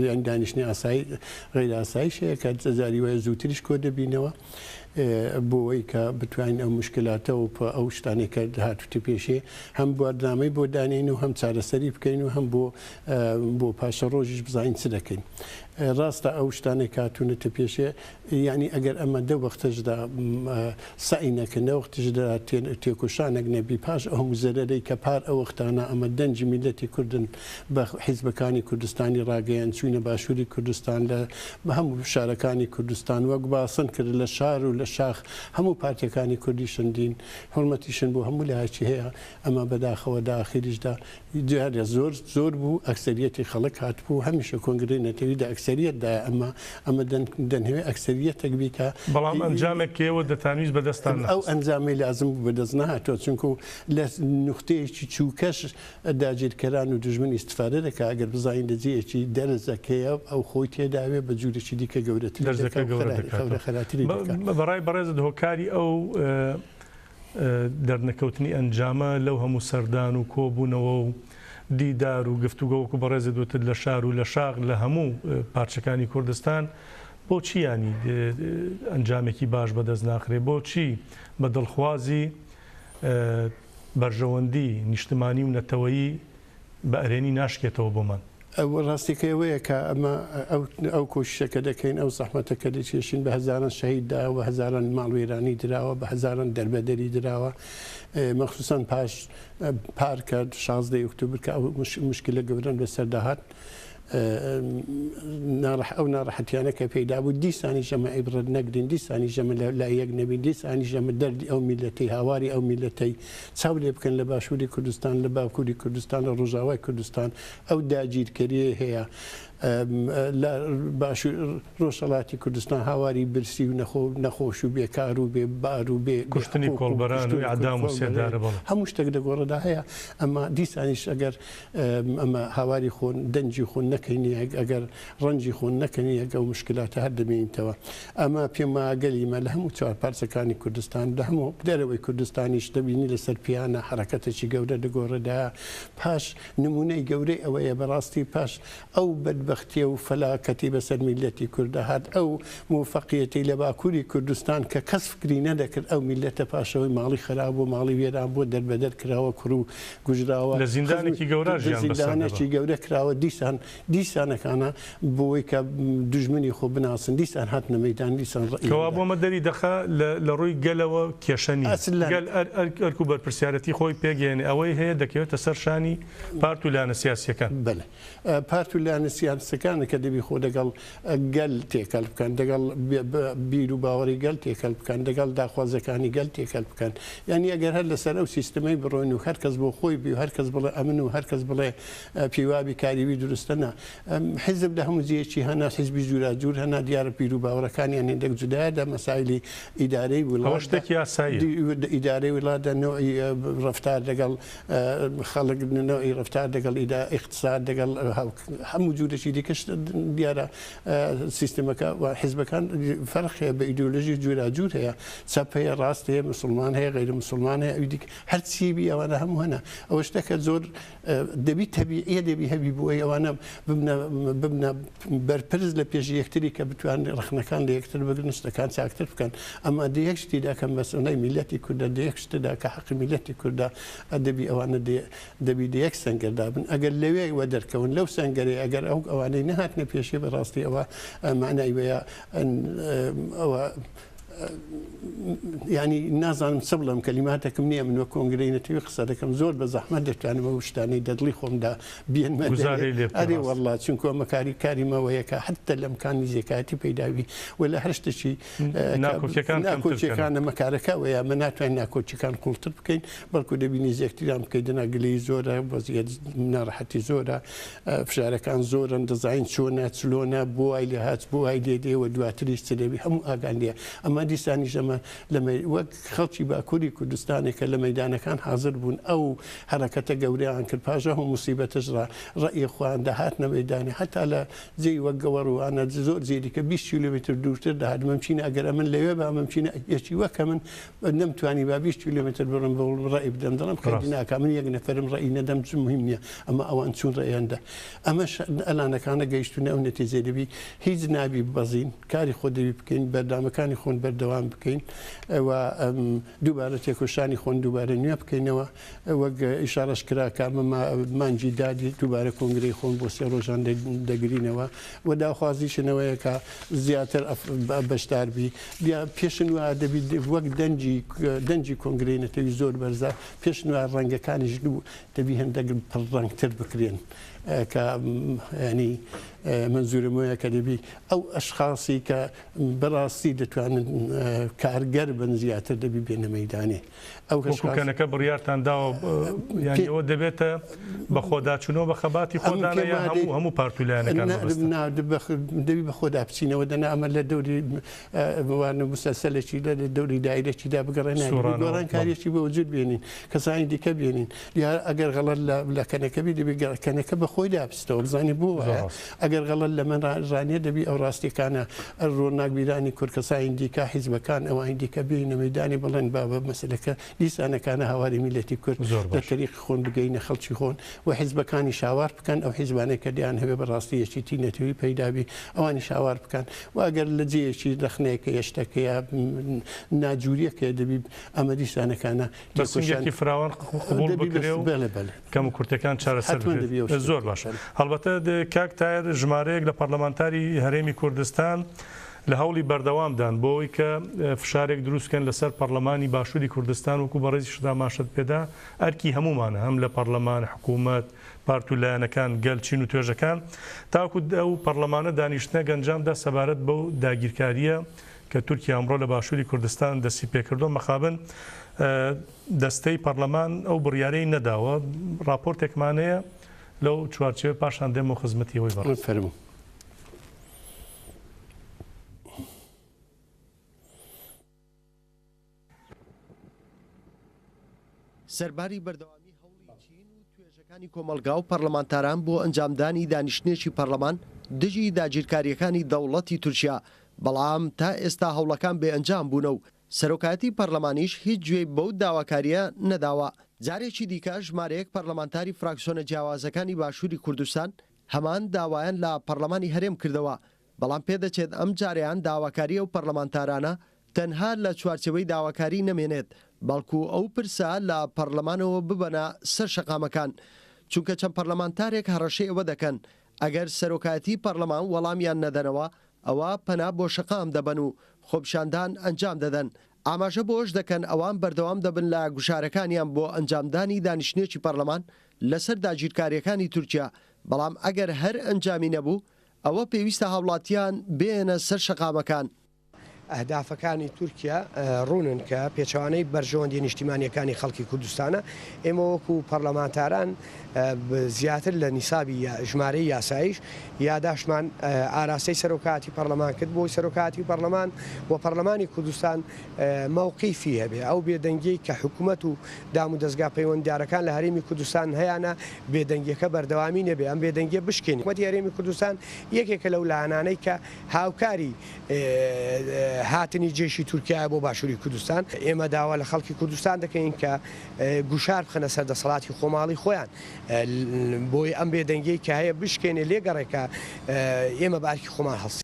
یان دانیشتنی ئاسایی غیر ئاساییشەیە کە جەزاری وایە زووتریش کۆ دەبینەوە بۆەوەی کە بتوانین ئەو مشکلاتەوە ئەو شتانێکە هاتوتە پێشێ هەم بۆدنامەی بۆ دانین و هەم چارەسەری بکەین و هەم بۆ پاشە ڕۆژیش بزانین چ دەکەین. ڕاستە ئەو شتانێک هاتوونەتە پێشێ ینی ئەگەر ئەمە دە وەختەشدا سعی نەکەن وەختشدا تێکۆشانێک نەبی پاش ئەو زەرەرەی کە پار ئەو وەختانە ئەمە دەنجی میلەتی کوردن بە حیزبەکانی کوردستانی ڕاگەیان چوینە باشووری کوردستان بە هەموو شارەکانی کوردستان وەک باسن کرد لە شار و لە شاخ هەموو پارتیەکانی کوردی شندین حرمەتیشن بۆ هەموو لەهاچی هەیە ئەمە بەداخەوە داخیریشدا دیارە زۆر بوو ئەکسەریەتی خەڵک هاتبوو هەمیشە کۆنگرەی نەتەویدا ئەکسەریەتدا ئەمە دەنهوێ ئەکسەریەتێک بیکە بەڵام ئەنجامێک کێوە دەتانویست بەدەستان ئەو ئەنجامی لازم بوو بەدەست نهاتۆ چونکو لە نوختەیەکی چووکەش داگیرکەران و دژمن ئیستفادە دەکە ئەگەر بزانین لەجێیەکی دەرزەکەیە ئەو خۆی تێداوێ بە جوورێکی دیکە گەورەتر خەراتری بەڕای بەڕێزت هۆکاری ئەو دەرنەکەوتنی ئەنجامە لەو هەموو سەردان و کۆبوونەوە و دیدار و گفتوگەوەکو بەڕێزت دوتر لە شار و لە شاغ لە هەموو پارچەکانی کوردستان بۆچی ینی ئەنجامێکی باش بەدەست ناخرێ بۆچی بە دڵخوازی بەرژەوەندی نیشتمانی و نەتەوەیی بە ئەرێنی ناشکێتەوە بۆمان. ئەو ڕاستیکەوەیە کە ئەمە ئەو کۆشیشەکە دەکەین ئەو زەحمەتەکە دەچێشین بە هەزاران شەهیددا و هەزاران ماڵوێرانی دراوە بە هەزاران دەربەدەری دراوە مەخصوسان پاش پار کرد 16 ئۆکتۆبر کە ئەو مشکلە گەورەن بەسەرداهات ئەو ناڕەحەتیانە کە پێیدا بوو دیسانی ژەمە عیبرەت نەگرین دیسانی ژەمە لە یەک نەبی دیسانی ژەمە دەردی ئەو میلەتەی هاواری ئەو میلەتەی چاو لێ بکەن لە باشووری کوردستان لە باکووری کوردستان لە ڕۆژاوای کوردستان ئەو داگیرکەریە هەیە ڕۆژهەڵاتی کوردستان هاواری برسی و نەخۆش و بێکار و بێ بار و بێ کوشتنی کۆڵبەران و ئەعدام و سێدارە هەموو شتێک دەگۆڕەدا هەیە ئەمە دیسانیش ئەگەر ئەمە هاواری خۆن دەنجی خۆن نەکەینی ئەگەر ڕەنجی خۆن نەکەنی ئەگە و مشکلاتە هەر دەبینیتەوە ئەمە پێم گەلیمە لە هەموو چوار پارچەکانی کوردستان لە هەموو دەرەوەی کوردستانیش دەبینی لەسەر پیانە حرەکەتێکی گەورە دەگۆڕەدا پاش نمونەی گەورەی ئەوەیە بەڕاستی پاش ئەو بەختیە و فەلاکەتی بەسەر میلەتی کوردە هات ئەو موفەقیەتی لە باکووری کوردستان کە کەس فکری نەدەکرد ئەو میلەتە پاشەوەی ماڵی خراپ و ماڵی وێران بۆ دەربەدەر کراوە کوڕ و گوژراوە لە زیندانێکی گەورە زیندانێکی گەورە کراوە دیسانەکانە بۆی کە دژمنی خۆ بناسن دیسان هاتنە مەیدان دیسان کەوا بۆمە دەری دەخە لە ڕووی گەلەوە کێشەنی ئەرک و بەرپرسیارەتی خۆی پێگەێنێ ئەوەی هەیە دەکەوێتە سەر شانی پارت و لایەنە سیاسیەکان بەڵێ پارت و لایەنە پرانسەکانە کە دەبی خۆ دەگەڵ گەل تێکەل بکەن دەگەڵ بیر و باوەڕی گەل تێکەل بکەن دەگەڵ داخوازەکانی گەل تێکەل بکەن یعنی ئەگەر هەر لەسەر ئەو سیستەمەی بڕۆین و هەرکەس بۆ خۆی بی و هەرکەس بڵێ ئەمن و هەرکەس بڵێ پیوابی کاریوی دروستەنا حیزب لە هەموو زیەکی هەنا حیزبی جوراجور هەنا دیارە پیر و باوەڕەکانیان هێندێک جودایەدا مەسایلی ئیدارەی وڵات شتێکی یاسایی ئیدارەی وڵاتە نوعی ڕفتار دەگەڵ خەڵک نوعی ڕفتار دەگەڵ اقتصاد دەگەڵ هەموو جوورەشی دیکەش دیارە سیستمەکە و حیزبەکان فەرقەیە بە ئیدۆلۆژی جوراجور هەیە چەپ هەیە ڕاست هەیە مسلمان هەیە غیر مسلمان هەیە ئەوی دیکە هەرچی بی ئەوانە هەموو هەنا ئەوە شتەکە زۆر دەبی تەبیعیە دەبی هەبی بۆ ئەوانە ببنە بەرپرس لە پێشی یەکتری کە بتوان ڕخنەکان لە یەکتر بگرن شتەکان چاکتر بکەن ئەمە دەیەک شتیدا کە مەسئولەی میلەتی کوردە دەیەک شتدا کە حەقی میلەتی کوردە دەبی ئەوانە دەبی دەیەک سەنگەردا بن ئەگەر لەوێ وە دەرکەون لەو سەنگەرێ ئەگەر ئەوانەی نەهاتنە پێشێ بەڕاستی ئەوە معنای وەیە ئەوە ینی نازانم چ بڵم کەلیماتێکم نییە من وە کۆنگرەی نەتەوی قسە دەکەم زۆر بە زەحمەت دەتوانمەوە شتانەی دەدڵی خۆمدا بێنمە ئەرێ وەڵات چونکە مەکاری کاریمەوەیەکە حتى لەم کانی زیێکاتی پەیداوی و لە هەر شتێکی ناکۆچیەکانە مەکارەکە وەیە من ناتوانین ناکۆچیەکان قوڵتر بکەین بەڵکو دەبینی زیەکتریان بکەیت دەناگلەی زۆرە وەزیەت ناڕەحەتی زۆرە فشارەکان زۆرن دەزانین چۆنە چلۆنە بۆ ئای لێ هات بۆ ئای لێدێەوە دواتریش چدەبی هەموو ئاگان لێ ئەمە دیسانی ژەمە وەک خەڵکی باکووری کوردستانێکە لە مەدانەکان حاضر بوون ئەو حرەکەتە گەورەیان کرد پاژە هەموو موسیبەتەژرا ڕەئی خوان داهاتنە مەدانی حتا لە جێی وەک گەوەڕوانە زۆر زیێدیکە 20 کیلومتر دوورتر داهات مەمچینە ئەگەر ئەمن لەوێ با مەمچینە یەکی وەکە من نەمتوانی با 20 کیلومتر بڕم بە ڕێی بدەم دەڵم خەڵکی ناکە من یەک نەفەرم ڕێی نەدەم چ مهم نییە ئەمە ئەوان چون ڕێیاندا ئەمەش ئەلانەکانە گەیشتونە ئەو نەتیجە دەبی هیچ نابی ببەزین کاری خۆ دەبی بکەین بەردامەکانی خۆن بەردەوام بکەین ئەوە دووبارە تێکۆشانی خۆن دووبارە نوێ بکەینەوە وەک ئیشارەش کرا کامە مانجی دادی دووبارە کۆنگرەی خۆن بۆ سێ ڕۆژان دەگرینەوە و داخوازیشنەوەیە کە زیاتر بەشداربی پێشن وە دەبی وەک دەنجی کۆنگرەی نەتەوی زۆر بەرزە پێشن وە ڕەنگەکانیش دەبی هەندێک ڕەنگتر بکرێن کە ینی منزورم وەیە کە دەبی ئەو ئەشخاصی کە بەڕاستی دەتوانن کارگەر بن زیاتر دەبی بێنە مەیدانێ ئەو کەنەکە بڕیارتان داوە یانەوە دەبێتە بە خۆداچونەوە بە خەباتی خۆدانە هەموو پارتولایەنەکان دەبی بە خۆدا بچینەوە دەنا ئەمە لە دەوری وانە مسەسەلێکی لە دەوری دایرێکیدا بگەڕێنانی گۆڕانکاریەکی بە وجود بێنین کەسانی دیکە بێنین دیار ئەگەر غەڵەت لە کەنەکەبی دەبی کەنەکە بە خۆی دابستەوە بزانانی بۆ ئەگەر غەڵەت لە من ڕانێ دەبی ئەو ڕاستیەکانە ڕۆناکبیرانی کورکەساین دیکە حیزبەکان ئەوان دیکە بێنە مەیدانی بڵێن بابە مەسلەکە دیسانەکانە هاواری میلەتی کورد لە تەریقی خۆن بگەینە خەڵکی خۆن و حیزبەکانی شاوار بکەن ئەو حیزبانەی کە دیان هەبێ بەڕاستی یەکێتی نەتەوەی پەیدابی ئەوانی شاوار بکەن و ئەگەر لە جێیەکی دەخنەیەکە هێشتەکەیە ناجووریەکە دەبی ئەمە دیسانەکانە بەسنگێکی فراوان قبول بکرێ و کەم و کورتەکان چارەسەر زۆر باشە هەڵبەتە کاک تایر ژمارەیەک لە پەرلەمانتاری هەرێمی کوردستان لە هەوڵی بەردەوامدان بۆەوەی کە فشارێک دروستکەن لەسەر پەرلەمانی باشووری کوردستان وەکو بەڕێزی شدا ماشت پێدا ئەرکی هەمومانە هەم لە پەرلەمان حکوومەت پارتولایەنەکان گەلچین و توێژەکان تاکو ئەو پەرلەمانە دانیشتنە گەنجامدا سەبارەت بەو داگیرکاریە کە تورکیا ئەمڕۆ لە باشووری کوردستان دەستی پێکردو مەخابن دەستەی پەرلەمان ئەو بڕیارەی نەداوە راپۆرتێکمانەیە لەو چوارچێوە پاشان دێمە خزمەتی ئەوەی بەڕێز فەرموو سەرباری بەردەوامی هەوڵی چین و توێژەکانی کۆمەلگا و پەرلەمانتاران بۆ ئەنجامدانی دانیشتنێکی پەرلەمان دژی داگیرکاریەکانی دەوڵەتی تورکیا بەڵام تا ئێستا هەوڵەکان بێ ئەنجام بوونە و سەرۆکایەتی پەرلەمانیش هیچ گوێی بەو داواکاریە نەداوە جارێکی دیکە ژمارەیەک پەرلەمانتاری فراکسیۆنە جیاوازەکانی باشووری کوردستان هەمان داوایان لە پەرلەمانی هەرێم کردەوە بەڵام پێدەچێت ئەم جاریان داواکاریە و پەرلەمانتارانە تەنها لە چوارچەوەی داواکاری نەمێنێت بەڵکو ئەو پرسە لە پەرلەمانەوە ببەنە سەر شەقامەکان چونکە چەند پەرلەمانتارێک هەڕەشەی ئەوە دەکەن ئەگەر سەرۆکایەتی پەرلەمان وەڵامیان نەدەنەوە ئەوە پەنا بۆ شەقام دەبن و خۆپشاندان ئەنجام دەدەن ئاماژە بۆش دەکەن ئەوان بەردەوام دەبن لە گوشارەکانیان بۆ ئەنجامدانی دانیشتنێکی پەرلەمان لەسەر داگیرکاریەکانی تورکیا بەڵام ئەگەر هەر ئەنجامی نەبوو ئەوە پێویستە هاوڵاتیان بێنە سەر شەقامەکان. ئەهدافەکانی تورکیا ڕوونن کە پێچوانەی بەرژەوەندی نیشتیمانیەکانی خەڵکی کوردستانە ئێمە وەکو پەرلەمانتاران زیاتر لە نیسابی ژمارەی یاساییش یاداشمان ئاراستەی سەرۆکاتی پەرلەمان کرد بۆی سەرۆکاتی پەرلەمان و پەرلەمانی کوردستان مووقیفی هەبێ ئەو بێدەنگی کە حکوومەت و دام و دەستگا پەیوەنددارەکان لە هەرێمی کوردستان هەیەە بێدەنگیەکە بەردەوامی نەبێ ئەم بێدەنگی بشکێنی حکوومەتی هەرێمی کوردستان یەکێکە لەو لایەنانەی کە هاوکاری هاتنی جێشی تورکیا بۆ باشووری کوردستان ئێمە داوا لە خەڵکی کوردستان دەکەین کە گوشار بخەنە سەر دەسەڵاتی خۆماڵی خۆیان بۆی ئەم بێدەنگی کە هەیە بشکێنێ لێگەڕێکە ئێمە بارکی خۆمان هەڵسی.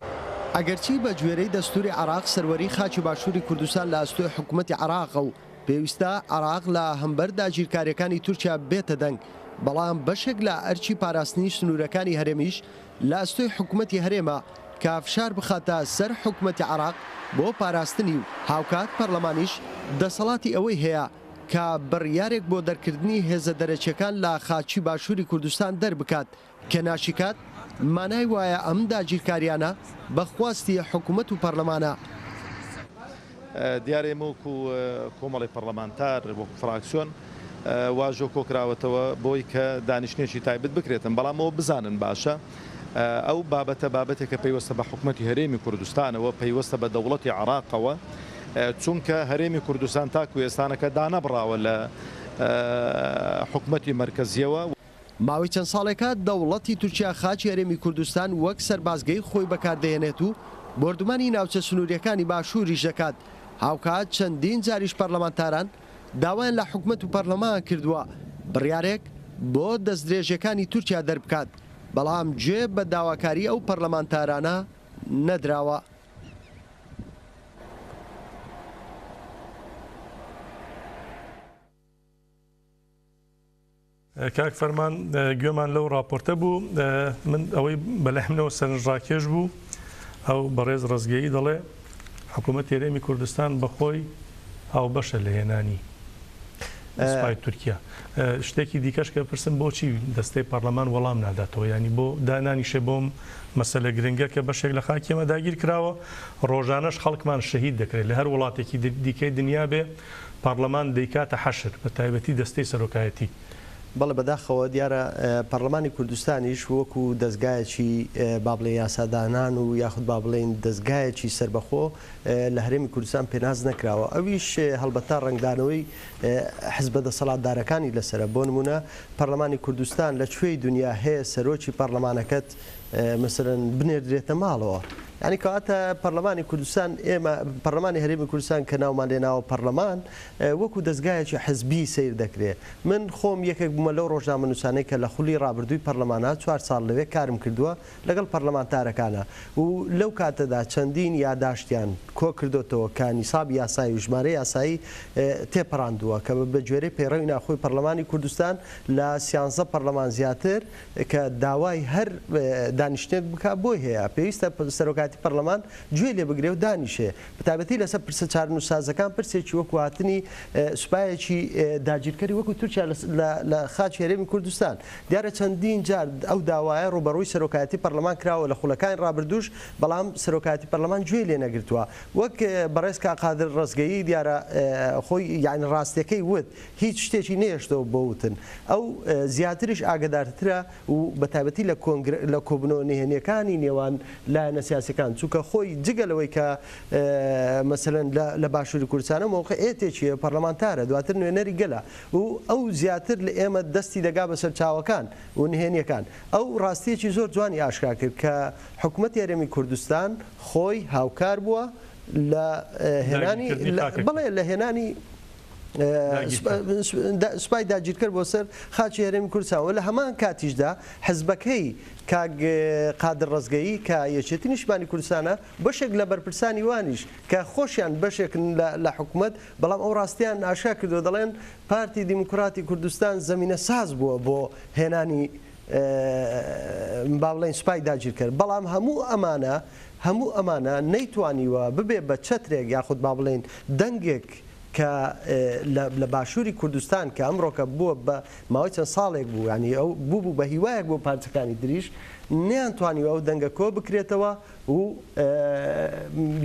ئەگەرچی بە گوێرەی دەستوری عراق سەروەری خاچی باشووری کوردستان لە ئەستۆی حکوومەتی عراقە و پێویستە عراق لە هەمبەر داگیرکاریەکانی تورکیا بێتە دەنگ، بەڵام بەشێک لە ئەرچی پاراستنی سنوورەکانی هەرێمیش لە ئەستۆی حکوومەتی هەرێمە کە فشار بخاتە سەر حکوومەتی عراق بۆ پاراستنی و هاوکات پەرلەمانیش دەسەڵاتی ئەوەی هەیە کە بڕیارێک بۆ دەرکردنی هێزە دەرەچیەکان لە خاچی باشووری کوردستان دەربکات کە ناشیکات مانای وایە ئەم داگیرکاریانە بەخواستی حکوومەت و پەرلەمانە. دیارێ وەکو کۆمەڵی پەرلەمانتار وەکو فراکسیۆن واژۆ کۆکراوەتەوە بۆی کە دانیشتێکی تایبەت بکرێتن، بەڵام ئەوە بزانن باشە ئەو بابەتە بابەتێکە پەیوەستە بە حکوومەتی هەرێمی کوردستانەوە پەیوەستە بە دەوڵەتی عراقەوە، چونکە هەرێمی کوردستان تاکو ئێستانەکە دانەبراوە لە حکوومەتی مرکزیەوە. ماوەی چەند ساڵێکە دەوڵەتی تورکیا خاچی هەرێمی کوردستان وەک سەربازگەی خۆی بەکاردەهێنێت و بردومانی ناوچە سنووریەکانی باشووریش دەکات. هاوکات چەندین جاریش پەرلەمانتاران داوایان لە حکوومەت و پەرلەمان کردووە بڕیارێک بۆ دەستدرێژەکانی تورکیا دەربکات، بەڵام گوێ بە داواکاری ئەو پەرلەمانتارانە نەدراوە. کاک فەرمان گوێمان لەو راپۆرتە بوو، من ئەوەی بەلەحمنەوە سەرنجڕاکێش بوو ئەو بەڕێز ڕزگەیی دەڵێ حکوومەتی هەرێمی کوردستان بەخۆی هاوبەشە لە هێنانی سوپای تورکیا. شتێکی دیکەش کە پرسم بۆچی دەستەی پەرلەمان وەڵام ناداتەوە، ینی بۆ دانانیشە بۆم مەسەلە گرنگە کە بەشێک لە خاکی ئێمە داگیر کراوە، ڕۆژانەش خەڵکمان شەهید دەکرێت لە هەر وڵاتێکی دیکەی دنیا بێ پەرلەمان دەیکاتە حەشر بە تایبەتی دەستەی سەرۆکایەتی. بەڵێ بەداخەوە دیارە پەرلەمانی کوردستانیش وەکو دەستگایەکی با بڵێ یاسادانان و یاخود با بڵێن دەستگایەکی سربەخۆ لە هەرێمی کوردستان پێناز نەکراوە. ئەویش هەڵبەتا ڕنگدانەوەی حزبە دەسەڵاتدارەکانی لەسرە. بۆ نمونە پەرلەمانی کوردستان لە کوێی دنیا هەیە سەرۆکی پەرلەمانەکەت مثلەن بنێردرێتە ماڵەوە، ینی کەواتە پەرلەمانی کوردستان ئێمە پەرلەمانی هەرێمی کوردستان کە ناومان لێناوە پەرلەمان وەکو دەستگایەکی حزبی سیر دەکرێت. من خۆم یەکێک بوومە لەو ڕۆژنامە نووسانەی کە لە خولی ڕابردووی پەرلەمانە 4 ساڵ لەوێ کارم کردووە لەگەڵ پەرلەمانتارەکانە و لەو کاتەدا چەندین یاداشتیان کۆ کردوتەوە کە نیساب یاسایی و ژمارە یاسایی تێپەڕاندووە کە بە گوێرەی پەیڕەوی ناخۆی پەرلەمانی کوردستان لە 13 پەرلەمان زیاتر کە داوای هەر دانیشتێک بکات بۆی هەیە پێویستە سەرۆکاتی پەرلەمان گوێ لێ بگرێ و دانیشێ بەتابەتی لەسەر پرسە چارەنووسازەکان پرسێکی وەکو هاتنی سوپایەکی داگیرکەری وەکو تورکیا لە خاچی هەرێمی کوردستان. دیارە چەندین جار ئەو داوایە ڕوبەڕووی سەرۆکایەتی پەرلەمان کراوە لە خولەکانی ڕابردووش، بەڵام سەرۆکایەتی پەرلەمان گوێ لێ نەگرتووە. وەک بەڕێز کاقادر ڕزگەیی دیارە خۆی یعنی ڕاستیەکەی وت هیچ شتێکی نێشتەوە بۆ وتن. ئەو زیاتریش ئاگدارترە و بەتابەتی لە کۆبنەوە نهێنیەکانی نێوان لایەنە سیاسەکان، چونکە خۆی جگەلەوەی کە مەسەلەن لە باشووری کوردستانە موقع ئێتێکیە پەرلەمانتارە دواتر نوێنەری گەلە و ئەو زیاتر لە ئێمە دەستی دەگا بەسەر چاوەکان و نهێنیەکان. ئەو ڕاستیەکی زۆر جوانی ئاشکرا کرد کە حکوومەتی هەرێمی کوردستان خۆی هاوکار بووە لە هێنانی بڵێ لە هێنانی سوپای داگیرکرد بۆ سەر خاچی هەرێمی کوردستان و لە هەمان کاتیشدا حزبەکەی کاک قادر ڕزگەیی کە یەکێتی نیشتیمانی کوردستانە بەشێک لە بەرپرسانی وانیش کە خۆشیان بەشێکن لە حکوومەت، بەڵام ئەو ڕاستیان ئاشا کردو دەڵێن پارتی دیموکراتی کوردستان زەمینە ساز بووە بۆ هێنانی با بڵێن سوپای داگیرکرد، بەڵام هەموو ئەمانە نەیتوانیوە ببێ بە چەترێک یاخود با بڵێن دەنگێک کە لە باشووری کوردستان کە ئەمڕۆکە بووە بە ماوەی چەند ساڵێک بوو ینی ئەو بوو بە هیوایەک بۆ پارچەکانی دریش نیانتوانی ئەو دەنگە کۆ بکرێتەوە و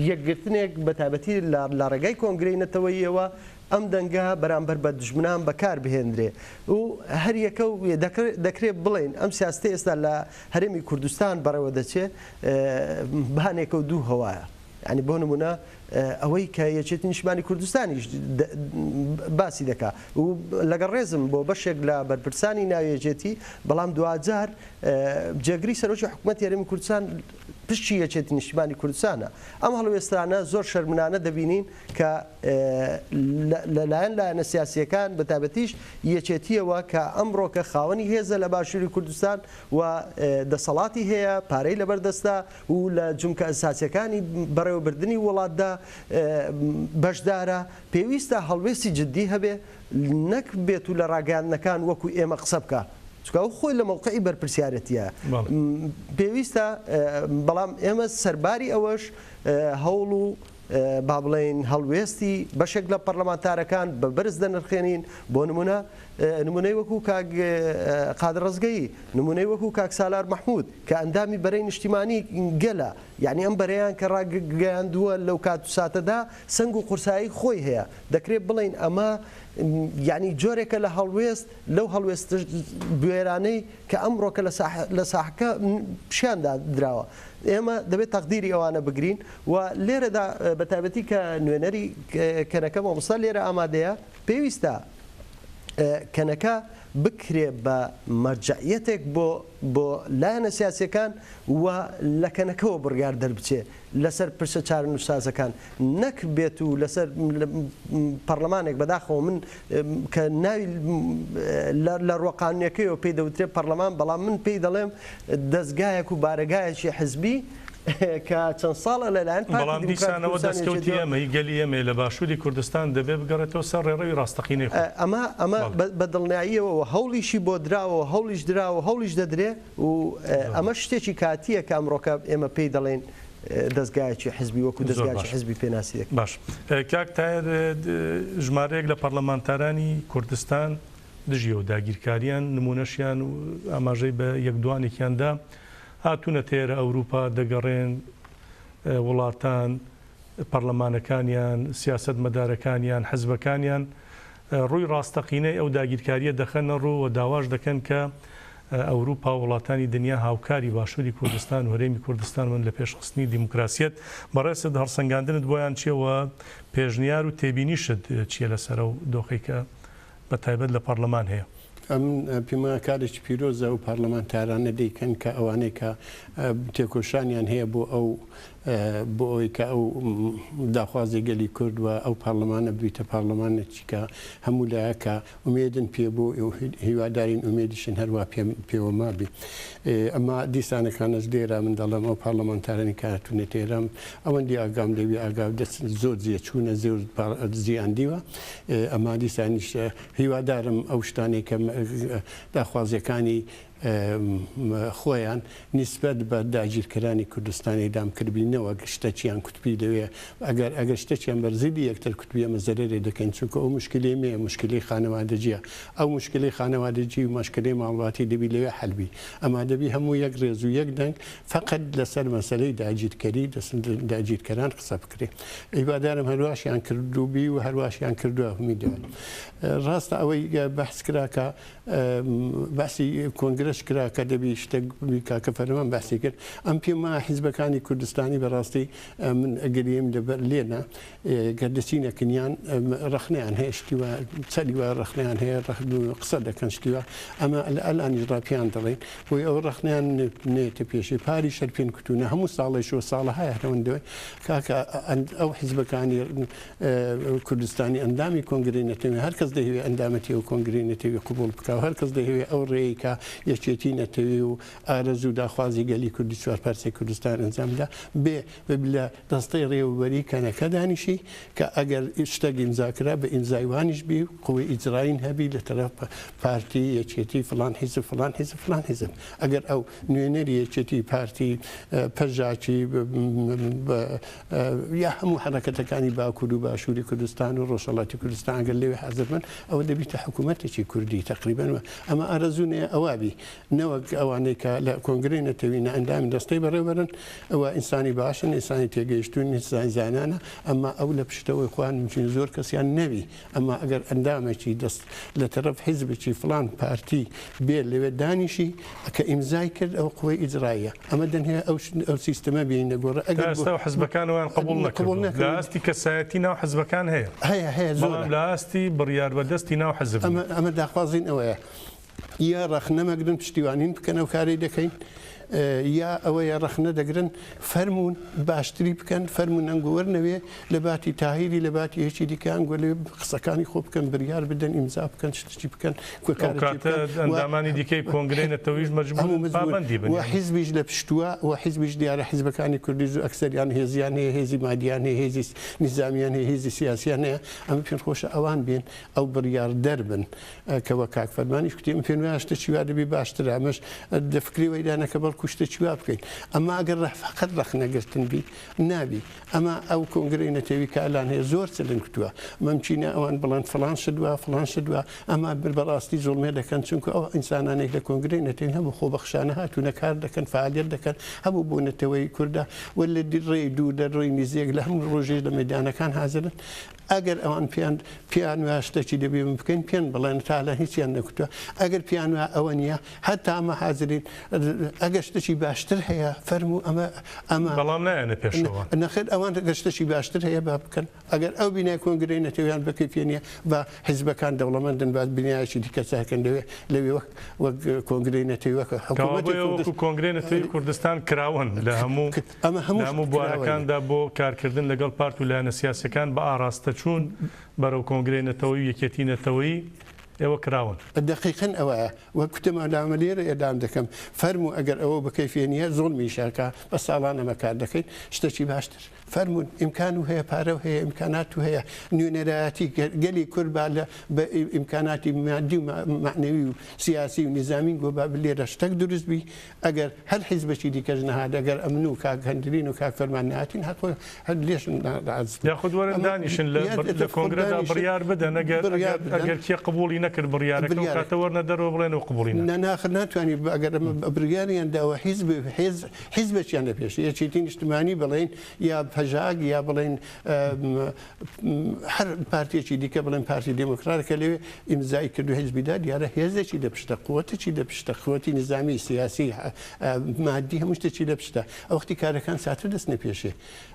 یەکگرتنێک بە تایبەتی لە ڕێگای کۆنگرەی نەتەوەییەوە ئەم دەنگە بەرامبەر بە دژمنان بەکار بهێنرێ و هەر یەکە دەکرێت بڵێن ئەم سیاستی ئێستا لە هەرێمی کوردستان بەڕێوە دەچێت بانێکە و دوو هەوایە ینی بۆ نمونە ئەوەی کە یەکێتی نیشتیمانی کوردستانیش باسی دەکا و لەگەڵ ڕێزم بۆ بەشێک لە بەرپرسانی ناویەکێتی بەڵام دوجار جێگری سەرۆکی حکوومەتی هەرێمی کوردستان پشتی یەکێتی نیشتیمانی کوردستانە ئەم هەڵوێستانە زۆر شەرمنانە دەبینین کە لەلایەن لایەنە سیاسیەکان بە تایبەتیش یەکێتیەوە کە ئەمڕۆکە خاوەنی هێزە لە باشووری کوردستان و دەسەڵاتی هەیە پارەی لەبەردەستە و لە جومکە ئەساسیەکانی بەڕێوەبردننی وڵاتدا بەشدارە پێویستە هەڵوێستی جددی هەبێ نەک بێت و لە ڕاگەاندنەکان وەکو ئێمە قسە بکە چکە و خۆی لە مەوقعی بەرپرسیارەتیە پێویستە بەڵام ئێمە سەرباری ئەوەش هەوڵ و با بڵێن هەڵوێستی بەشێک لە پەرلەمانتارەکان بە بەرز دەنرخێنین بۆ نمونە نمونەی وەکو کاک قادر ڕزگەیی نمونەی وەکو کاک سالار مەحموود کە ئەندامی بەرەی نیشتیمانی گەلە یعنی ئەم بەرەیان کە ڕاگەیاندووە لەو کات و ساتەدا سنگ و قورسایی خۆی هەیە دەکرێت بڵین ئەمە یعنی جۆرێکە لە هەڵوێست لەو هەڵوێست بوێرانەی کە ئەمڕۆکە لە ساحەکە پیشیاندا دراوە ئێمە دەبێت تەقدیری ئەوانە بگرین و لێرەدا بە تایبەتی کە نوێنەری کەنەکە مامۆستا لێرە ئامادەیە پێویستە کەنەکە بکرێ بە مەرجعیەتێک بۆ لایەنە سیاسیەکان و لە کەنەکەەوە بڕیار دەربچێ لەسەر پرسە چارە نووسازەکان نەک بێت و لەسەر پەرلەمانێک بەداخەوە من کە ناوی لە ڕۆقانونیەکەیەوە پێی دەوترێت پەرلەمان بەڵام من پێی دەڵێم دەستگایەک و بارەگایەکی حزبی کە چەند ساڵە لەلایەن بەڵام دیسانەوە دەستکەوتی ئەمەی گەلی ئەمێ لە باشووری کوردستان دەبێت بگەڕێتەوە سەر ڕێڕەوی ڕاستەقینەی ئەمە بە دڵنیاییەوە هەوڵیشی بۆ دراوە هەوڵیش دراوە هەوڵیش دەدرێ و ئەمە شتێکی کاتیە کە ئەمڕۆکە ئێمە پێی دەڵێن دەستگایکی حزبی وەکو دەستگایکی حزبی پێناسی باش کاک تایر ژمارەیەک لە پەرلەمانتارانی کوردستان دژیە و داگیرکاریان نمونەشیان و ئاماژەی بە یەکدوانێکیاندا هاتوونە تێرە ئەوروپا دەگەڕێن وڵاتان پەرلەمانەکانیان سیاست مەدارەکانیان حزبەکانیان ڕووی ڕاستەقینەی ئەو داگیرکاریە دەخەنە ڕوو و داواش دەکەن کە ئەوروپا وڵاتانی دنیا هاوکاری باشووری کوردستان و هەرێمی کوردستان من لە پێشخستنی دیموکراسیەت بەڕێستت هەڵسەنگاندنت بۆیان چیەوە پێشنیار و تێبینیشت چیە لەسەر و دۆخی کە بە تایبەت لە پەرلەمان هەیە ئەم پێما کارێکی پیرۆزە و پارلەمانتارانە دەیکەن کە ئەوانەی کە تێکۆشانیان هەیە بۆ ئەوەی کە ئەو داخوازی گەلی کوردوە ئەو پارلەمانە بوویتە پارلەمانێکی کە هەموو لایەکە ئومێدن پێ بۆ هیوادارین ئومێدیشن هەروە پێوە مابی ئەمە دیسانەکانەش لێرە من دەڵێم ئەو پارلەمانتارانی کارتونێت ئێرەم ئەوەندی ئاگام لەوی ئاگاو دەست زۆر جێچوونە زێر زیاندیوە ئەمە دیسانیش هیوادارم ئەو شتانی کە داخوازیەکانی خۆیان نیسبەت بە داگیرکەرانی کوردستانی دامکردبینەوە شتەچیان کوتبی دەوێ ئەگەر شتێکیان بەرزیدی یەکتر کوتبی ئەمە زەرێ دەکەین چونکە ئەو مشکلی مێ مشکلی خانەوادەجیە ئەو مشکلی خانەوادەجی و مشکلی ماڵاتی دەبی لەوێ حەلبی ئەما دەبی هەموو یەک ڕێز و یەک دەنگ فقط لەسەر مەسەلەی داگیرکەری داگیرکەران قسە بکرێ هیوادارم هەرواشیان کردوبی و هەرواشیان کردووە هەمیدوان ڕاستە ئەوەی بەحث کراکە باسی کۆنگرس کرا کە دەبی شتێک کاکە فەرمان باسی کرد ئەم پێما حیزبەکانی کوردستانی بەڕاستی من ئەگەریم لەبەر لێنە گەردەچینەکنیان ڕخنیان هەیە شتیوە چەلی وە ڕخنیان هەیە قسە دەکەن شتیوە ئەمە ئەلانی ڕاپیان دەڵێن بۆی ئەو ڕخنیان نێتە پێشی پاری شەرپێن کوتونە هەموو ساڵێشەوە ساڵە هەیە هەرەوەندەوەی کاکە ئەو حیزبەکانی کوردستانی ئەندامی کۆنگرێ نەتەوێت هەر کەس دەهوێت ئەندامەتی ئەو کۆنگرێ نەتەوێت قبول بکە و هەر کەس دەهوێت ئەو ڕێیکە یەک یەکێتی نەتەوێ و ئارەزوو داخوازی گەلی کوردی چوار پارچەی کوردستان ئەنجامدا بێ لە دەستەی ڕێوەبەری کەنەکە دانیشی کە ئەگەر شتێک ئیمزاکرا بە ئیمزایوانیش بی قوی ئیجراین هەبی لە تەرەف پارتی یەکێتی فلان حیزب فلان حیزب فلان حیزب ئەگەر ئەو نوێنەری یەکێتی پارتی پەرژاکی یا هەموو حرەکەتەکانی باکوور و باشووری کوردستان و ڕۆژهەڵاتی کوردستان ئەگەر لێوێ حەزر بن ئەوە دەبیتە حکوومەتێکی کوردی تقریبا ئەمە ئارەزوونەیە ئەوابی نەوەک ئەوانەی کە لە کۆنگرەی نەتەوینە ئەندامی دەستەی بەڕێوەرن ئەوە ئینسانی باشن ئینسانی تێگەیشتون ئینسانی زانانە ئەمە ئەو لە پشتەوەی خوان ممکن زۆر کەسیان نەوی ئەمە ئەگەر ئەندامێکی دەست لە تەرەف حیزبێکی فلان پارتی بێ لەوێ دانیشی کە ئیمزای کرد ئەو قوی ئیجراییە ئەمە دەنهەیە ئەو سیستەمە بینە گۆڕە ئەگەر حزبەکانەوەیان قبول نەکردن لە ئاستی کەسایەتی ناو حزبەکان هەیە زۆر لە ئاستی بڕیار بەدەستی ناو حزب ئەمە داخوازین ئەوەیە یا ڕەخنەمەگرن پشتیوانین بکەن ئەو کاری دەکەین یا ئەوەیە ڕەخنە دەگرن فەرمونون باشتری بکەن فەرمونون ئەنگوەرنەوێ لە باتی تاهیری لە باتی هێچی دیکان گوە لێ قسەکانی خۆ بکەن بریار بدەن ئیمزا بکەن شتێکی بکەن ئەندامانی دیکەی کۆنگرەی نەتەوەیش مەجبوری بن و حیزبیش لە پشتووە و حیزبیش دیارە حیزبەکانی کوردی و ئەکسەریان هێزیان هەیە هێزی مادیان هەیە هێزی نظامیان هەیە هێزی سیاسیان هەیە ئەمە پێم خۆشە ئەوان بێن ئەو بڕیار دەربن کەوە کاک فەرمانیش کوتی پێم وایە شتێکی وا دەبی باشتر ئەمەش دەفکری وەیدانەکە بەڵکو شتێکی وا بکەین ئەمە ئەگەر فەقەت ڕەخنەگرتن بی نابی ئەمە ئەو کۆنگرەی نەتەوی کالان هەیە زۆر چلن کردووە مەمچینە ئەوان بڵند فلان شدووە فلان شدووە ئەمە بەڕاستی زۆڵمێ دەکەن چونکە ئەو ئینسانانێک لە کۆنگرەی نەتەوی هەموو خۆبەخشانە هاتوونە کار دەکەن فعالیت دەکەن هەموو بۆ نەتەوەی کووردا وە لە ڕێی دوو دەڕۆی نزیێک لە هەموو ڕۆژێش لە مەدانەکان حازرن ئەگەر ئەوان پیان وە شتێکی دەبێ بکەین پێن بڵێن تا لە هیچیان نەکوتووە ئەگەر پیان وە ئەوە نییە هەتا ئەمە حازرین ئەگەر شتێکی باشتر هەیە فەرموو ئەمە بەڵام نایەنە پێشەوە نەخێت ئەوان ئەگەر شتێکی باشتر هەیە با بکەن ئەگەر ئەو بینای کۆنگرەی نەتەوەیان بکەی پێنیە بە حیزبەکان دەوڵەمەندن با بنیایکی دیکە چاکەن لەوێ وەک کۆنگرەی نەتەوەی وەکە حکوومەتی کۆنگرەی نەتەوەی کوردستان کراون لە هەموو بوارەکاندا بۆ کارکردن لەگەڵ پارت و لایەنە سیاسەکان بە ئاراستە چوون بەرەو کۆنگرەی نەتەوەی یەکێتی نەتەوەی ئێوە کراون دقیقن ئەوەیە وە کوتەمە لامە لێرە ئێدام دەکەم فەرموو ئەگەر ئەوە بکەیفێنیە زۆڵمی شاکە بە ساڵان ئەمە کار دەکەین شتێکی باشتر فەرمونون ئیمکان و هەیە پارە و هەیە ئیمکانات و هەیە نوێنەرایەتی گەلی کوربا لە بە ئیمکاناتی مادی و معنەوی و سیاسی و نظامین گۆ با لێرە شتێک دروست بی ئەگەر هەر حیزبەکی دیکەش نەهات ئەگەر ئەمن و کاک هەندرین و کاک فەرمان نهاتین هەر لێش یاخود وەرن دانیشن لە کۆنگرەدا بڕیار بدەن ئەگەر کێ قبولی نەکرد بڕیارەکە کاتە وەرنە دەرەوە بڵێن و قبولی ناخر ناتوانانی ئەگەر بڕیاریان داوە حیزبێکیان لە پێش یەکێتی نیشتمانی بڵێن یا هەژاگ یا بڵێن هەر پارتیەکی دیکە بڵێن پارتی دموکراتەکە لەوێ ئیمزای کردو حیزبیدا دیارە هێزێکی دەپشتە قووەتێکی دەپشتە قووەتی نظامی سیاسی مادی هەموو شتێکی دەپشتە ئەوەختی کارەکان ساتر دەستنە پێشێ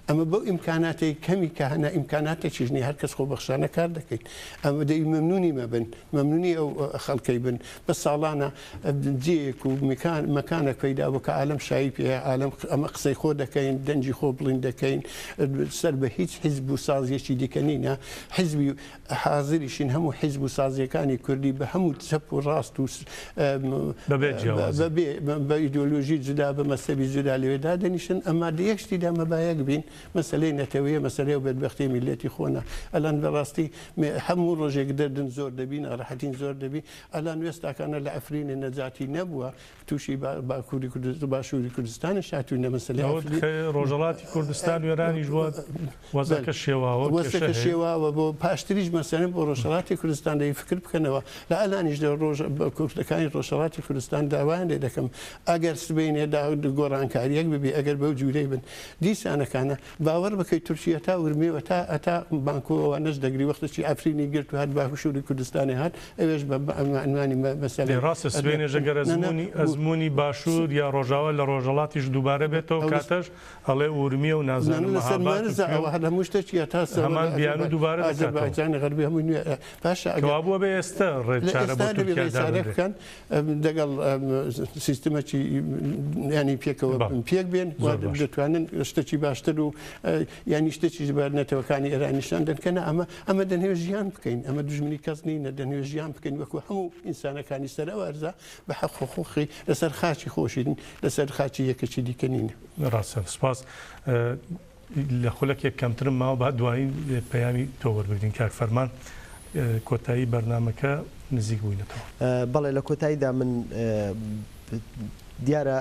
ئەمە بەو ئیمکاناتی کەمی کە هەنا ئیمکاناتێکی ژنی هەر کەس خۆبەخشانە کار دەکەیت ئەمە دەی مەمنونی مەبن مەمنونی ئەو خەڵکەی بن بە ساڵانە جێک و مەکانێک پەیدا بوو کە عالم شایی پێ عالم ئەمە قسەی خۆ دەکەین دەنجی خۆ بڵین دەکەین سەر بە هیچ حیزب و سازیەکی دیکە نینە حیزبی حاضریشین هەموو حیزب و سازیەکانی کوردی بە هەموو چەپ و ڕاست و بە ئیدۆلۆژی جودا بە مەسەبی جودا لێدا دەنیشن ئەمما یەکشتیدا مەبایەک بین مەسلەی نەتەوەیە مەسلەی و بەدبەختی میلەتی خۆنە ئەلان بەڕاستی هەموو ڕۆژێک دەردن زۆر دەبین ڕەحەتین زۆر دەبی ئەلان وێستاکانە لە ئەفرینە نەجاتی نەبووە تووشی باکووری باشووری کوردستانی شاتوونە مەسلەی ڕۆژەڵاتی کوردستان وێرانی ژوات وەزەکە شێواوە بۆ پاشتریش مەسەرم بۆ ڕۆژهەڵاتی کوردستان دەی فکر بکەنەوە لە ئەلانیش لە کوردەکانی ڕۆژهەڵاتی کوردستان داوایان لێ دەکەم ئەگەر سبینێدا گۆڕانکاریەک ببی ئەگەر بەو جوورەی بن دیسانەکانە باوەڕ بکەیت تورکیا تا ورمێوە تا ئەتا بانکۆەوە نەش دەگری وەختەی ئەفرینی گرت و هات باکووری کوردستانی هات ئەوێش بە ئەنوانی مەسەلەی ڕاستە سبێنێ ژەگەر ئەزمموی باشوور یا ڕۆژاوە لە ڕۆژەڵاتیش دووبارە بێتەوە کاتەش هەڵێ ورمیە و نازانم هەموو شتێکی تا هەمان بیان و دووبارە ئازەربایجانی غەربی هەمووی نوێ پاشا بووە بە ئێستا ڕێچارە بکەن دەگەڵ سیستمەکی ینی پێکەوە پێک بێن دەتوانن شتێکی باشتر و ینی شتێکی بەر نەتەوەکانی ئێرانیشان دەکەنە ئەمە دەنوێ ژیان بکەین ئەمە دژمنی کەس نینە دەنوێ ژیان بکەین وەکو هەموو ئینسانەکانی سەرەوەرزە بە حەقوقی لەسەر خاچی خۆشین لەسەر خاچی یەکەچی دیکەنینە. ڕاستە سپاس لە خولەکێک کەمترم ماوە با دوایین پەیامی تۆ وەربگرین کار فەرمان کۆتایی بەرنامەکە نزیک بووینەتەوە. بەڵێ لە کۆتاییدا من دیارە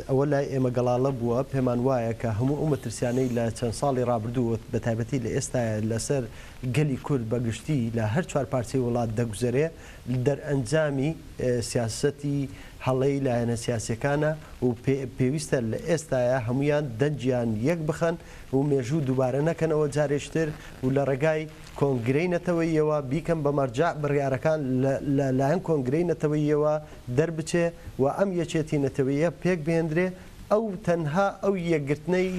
ئەوە لای ئێمە گەڵاڵە بووە پێمان وایە کە هەموو ئەو مەترسیانەی لە چەند ساڵی ڕابردووە بە تایبەتی لە ئێستاە لەسەر گەلی کورد بەگشتی لە هەر چوار پارچەی وڵات دەگوزارێ دەرئەنجامی سیاسەتی هەڵەی لایەنە سیاسەکانە و پێویستە لە ئێستاە هەمویان دەنجیان یەک بخەن و مێژوو دووبارە نەکەنەوە جارێشتر و لە ڕێگای کۆنگرەی نەتەوەیەوە بیکەم بە مەرجع بڕیارەکان لەلایەن کۆنگرەی نەتەوەیەوە دەربچێ و ئەم یەکێتی نەتەوەیە پێک بهێنرێ ئەو تەنها ئەو یەکگرتنەی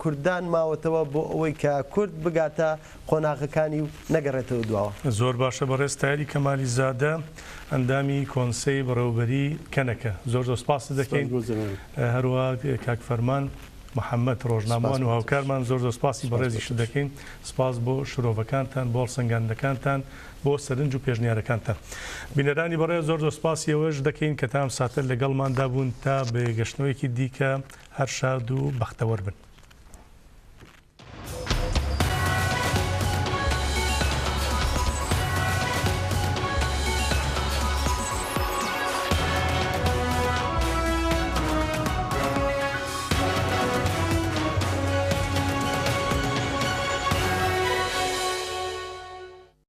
کوردان ماوەتەوە بۆ ئەوەی کە کورد بگاتە قۆناغەکانی و نەگەڕێتەوە دواوە. زۆر باشە بەڕێز تایری کەمالی زادە ئەندامی کۆنسەی بەڕێوەبەری کەنەکە زۆر سپاس دەکەین هەروە کاک فەرمان محەممەد ڕۆژنامەوان و هاوکارمان زۆر سپاسی بەڕێزیش دەکەین سپاس بۆ شرۆڤەکانتان بۆ سنگاندەکانتان بۆ سەرنج و پێشنیارەکانتان بینەرانی بەڕێ زۆر سپاسیەوەش دەکەین کە تام ساتر لەگەڵماندا بوون تا بێگەشتنەوەیکی دیکە هەر شاد و بەختەوەر بن.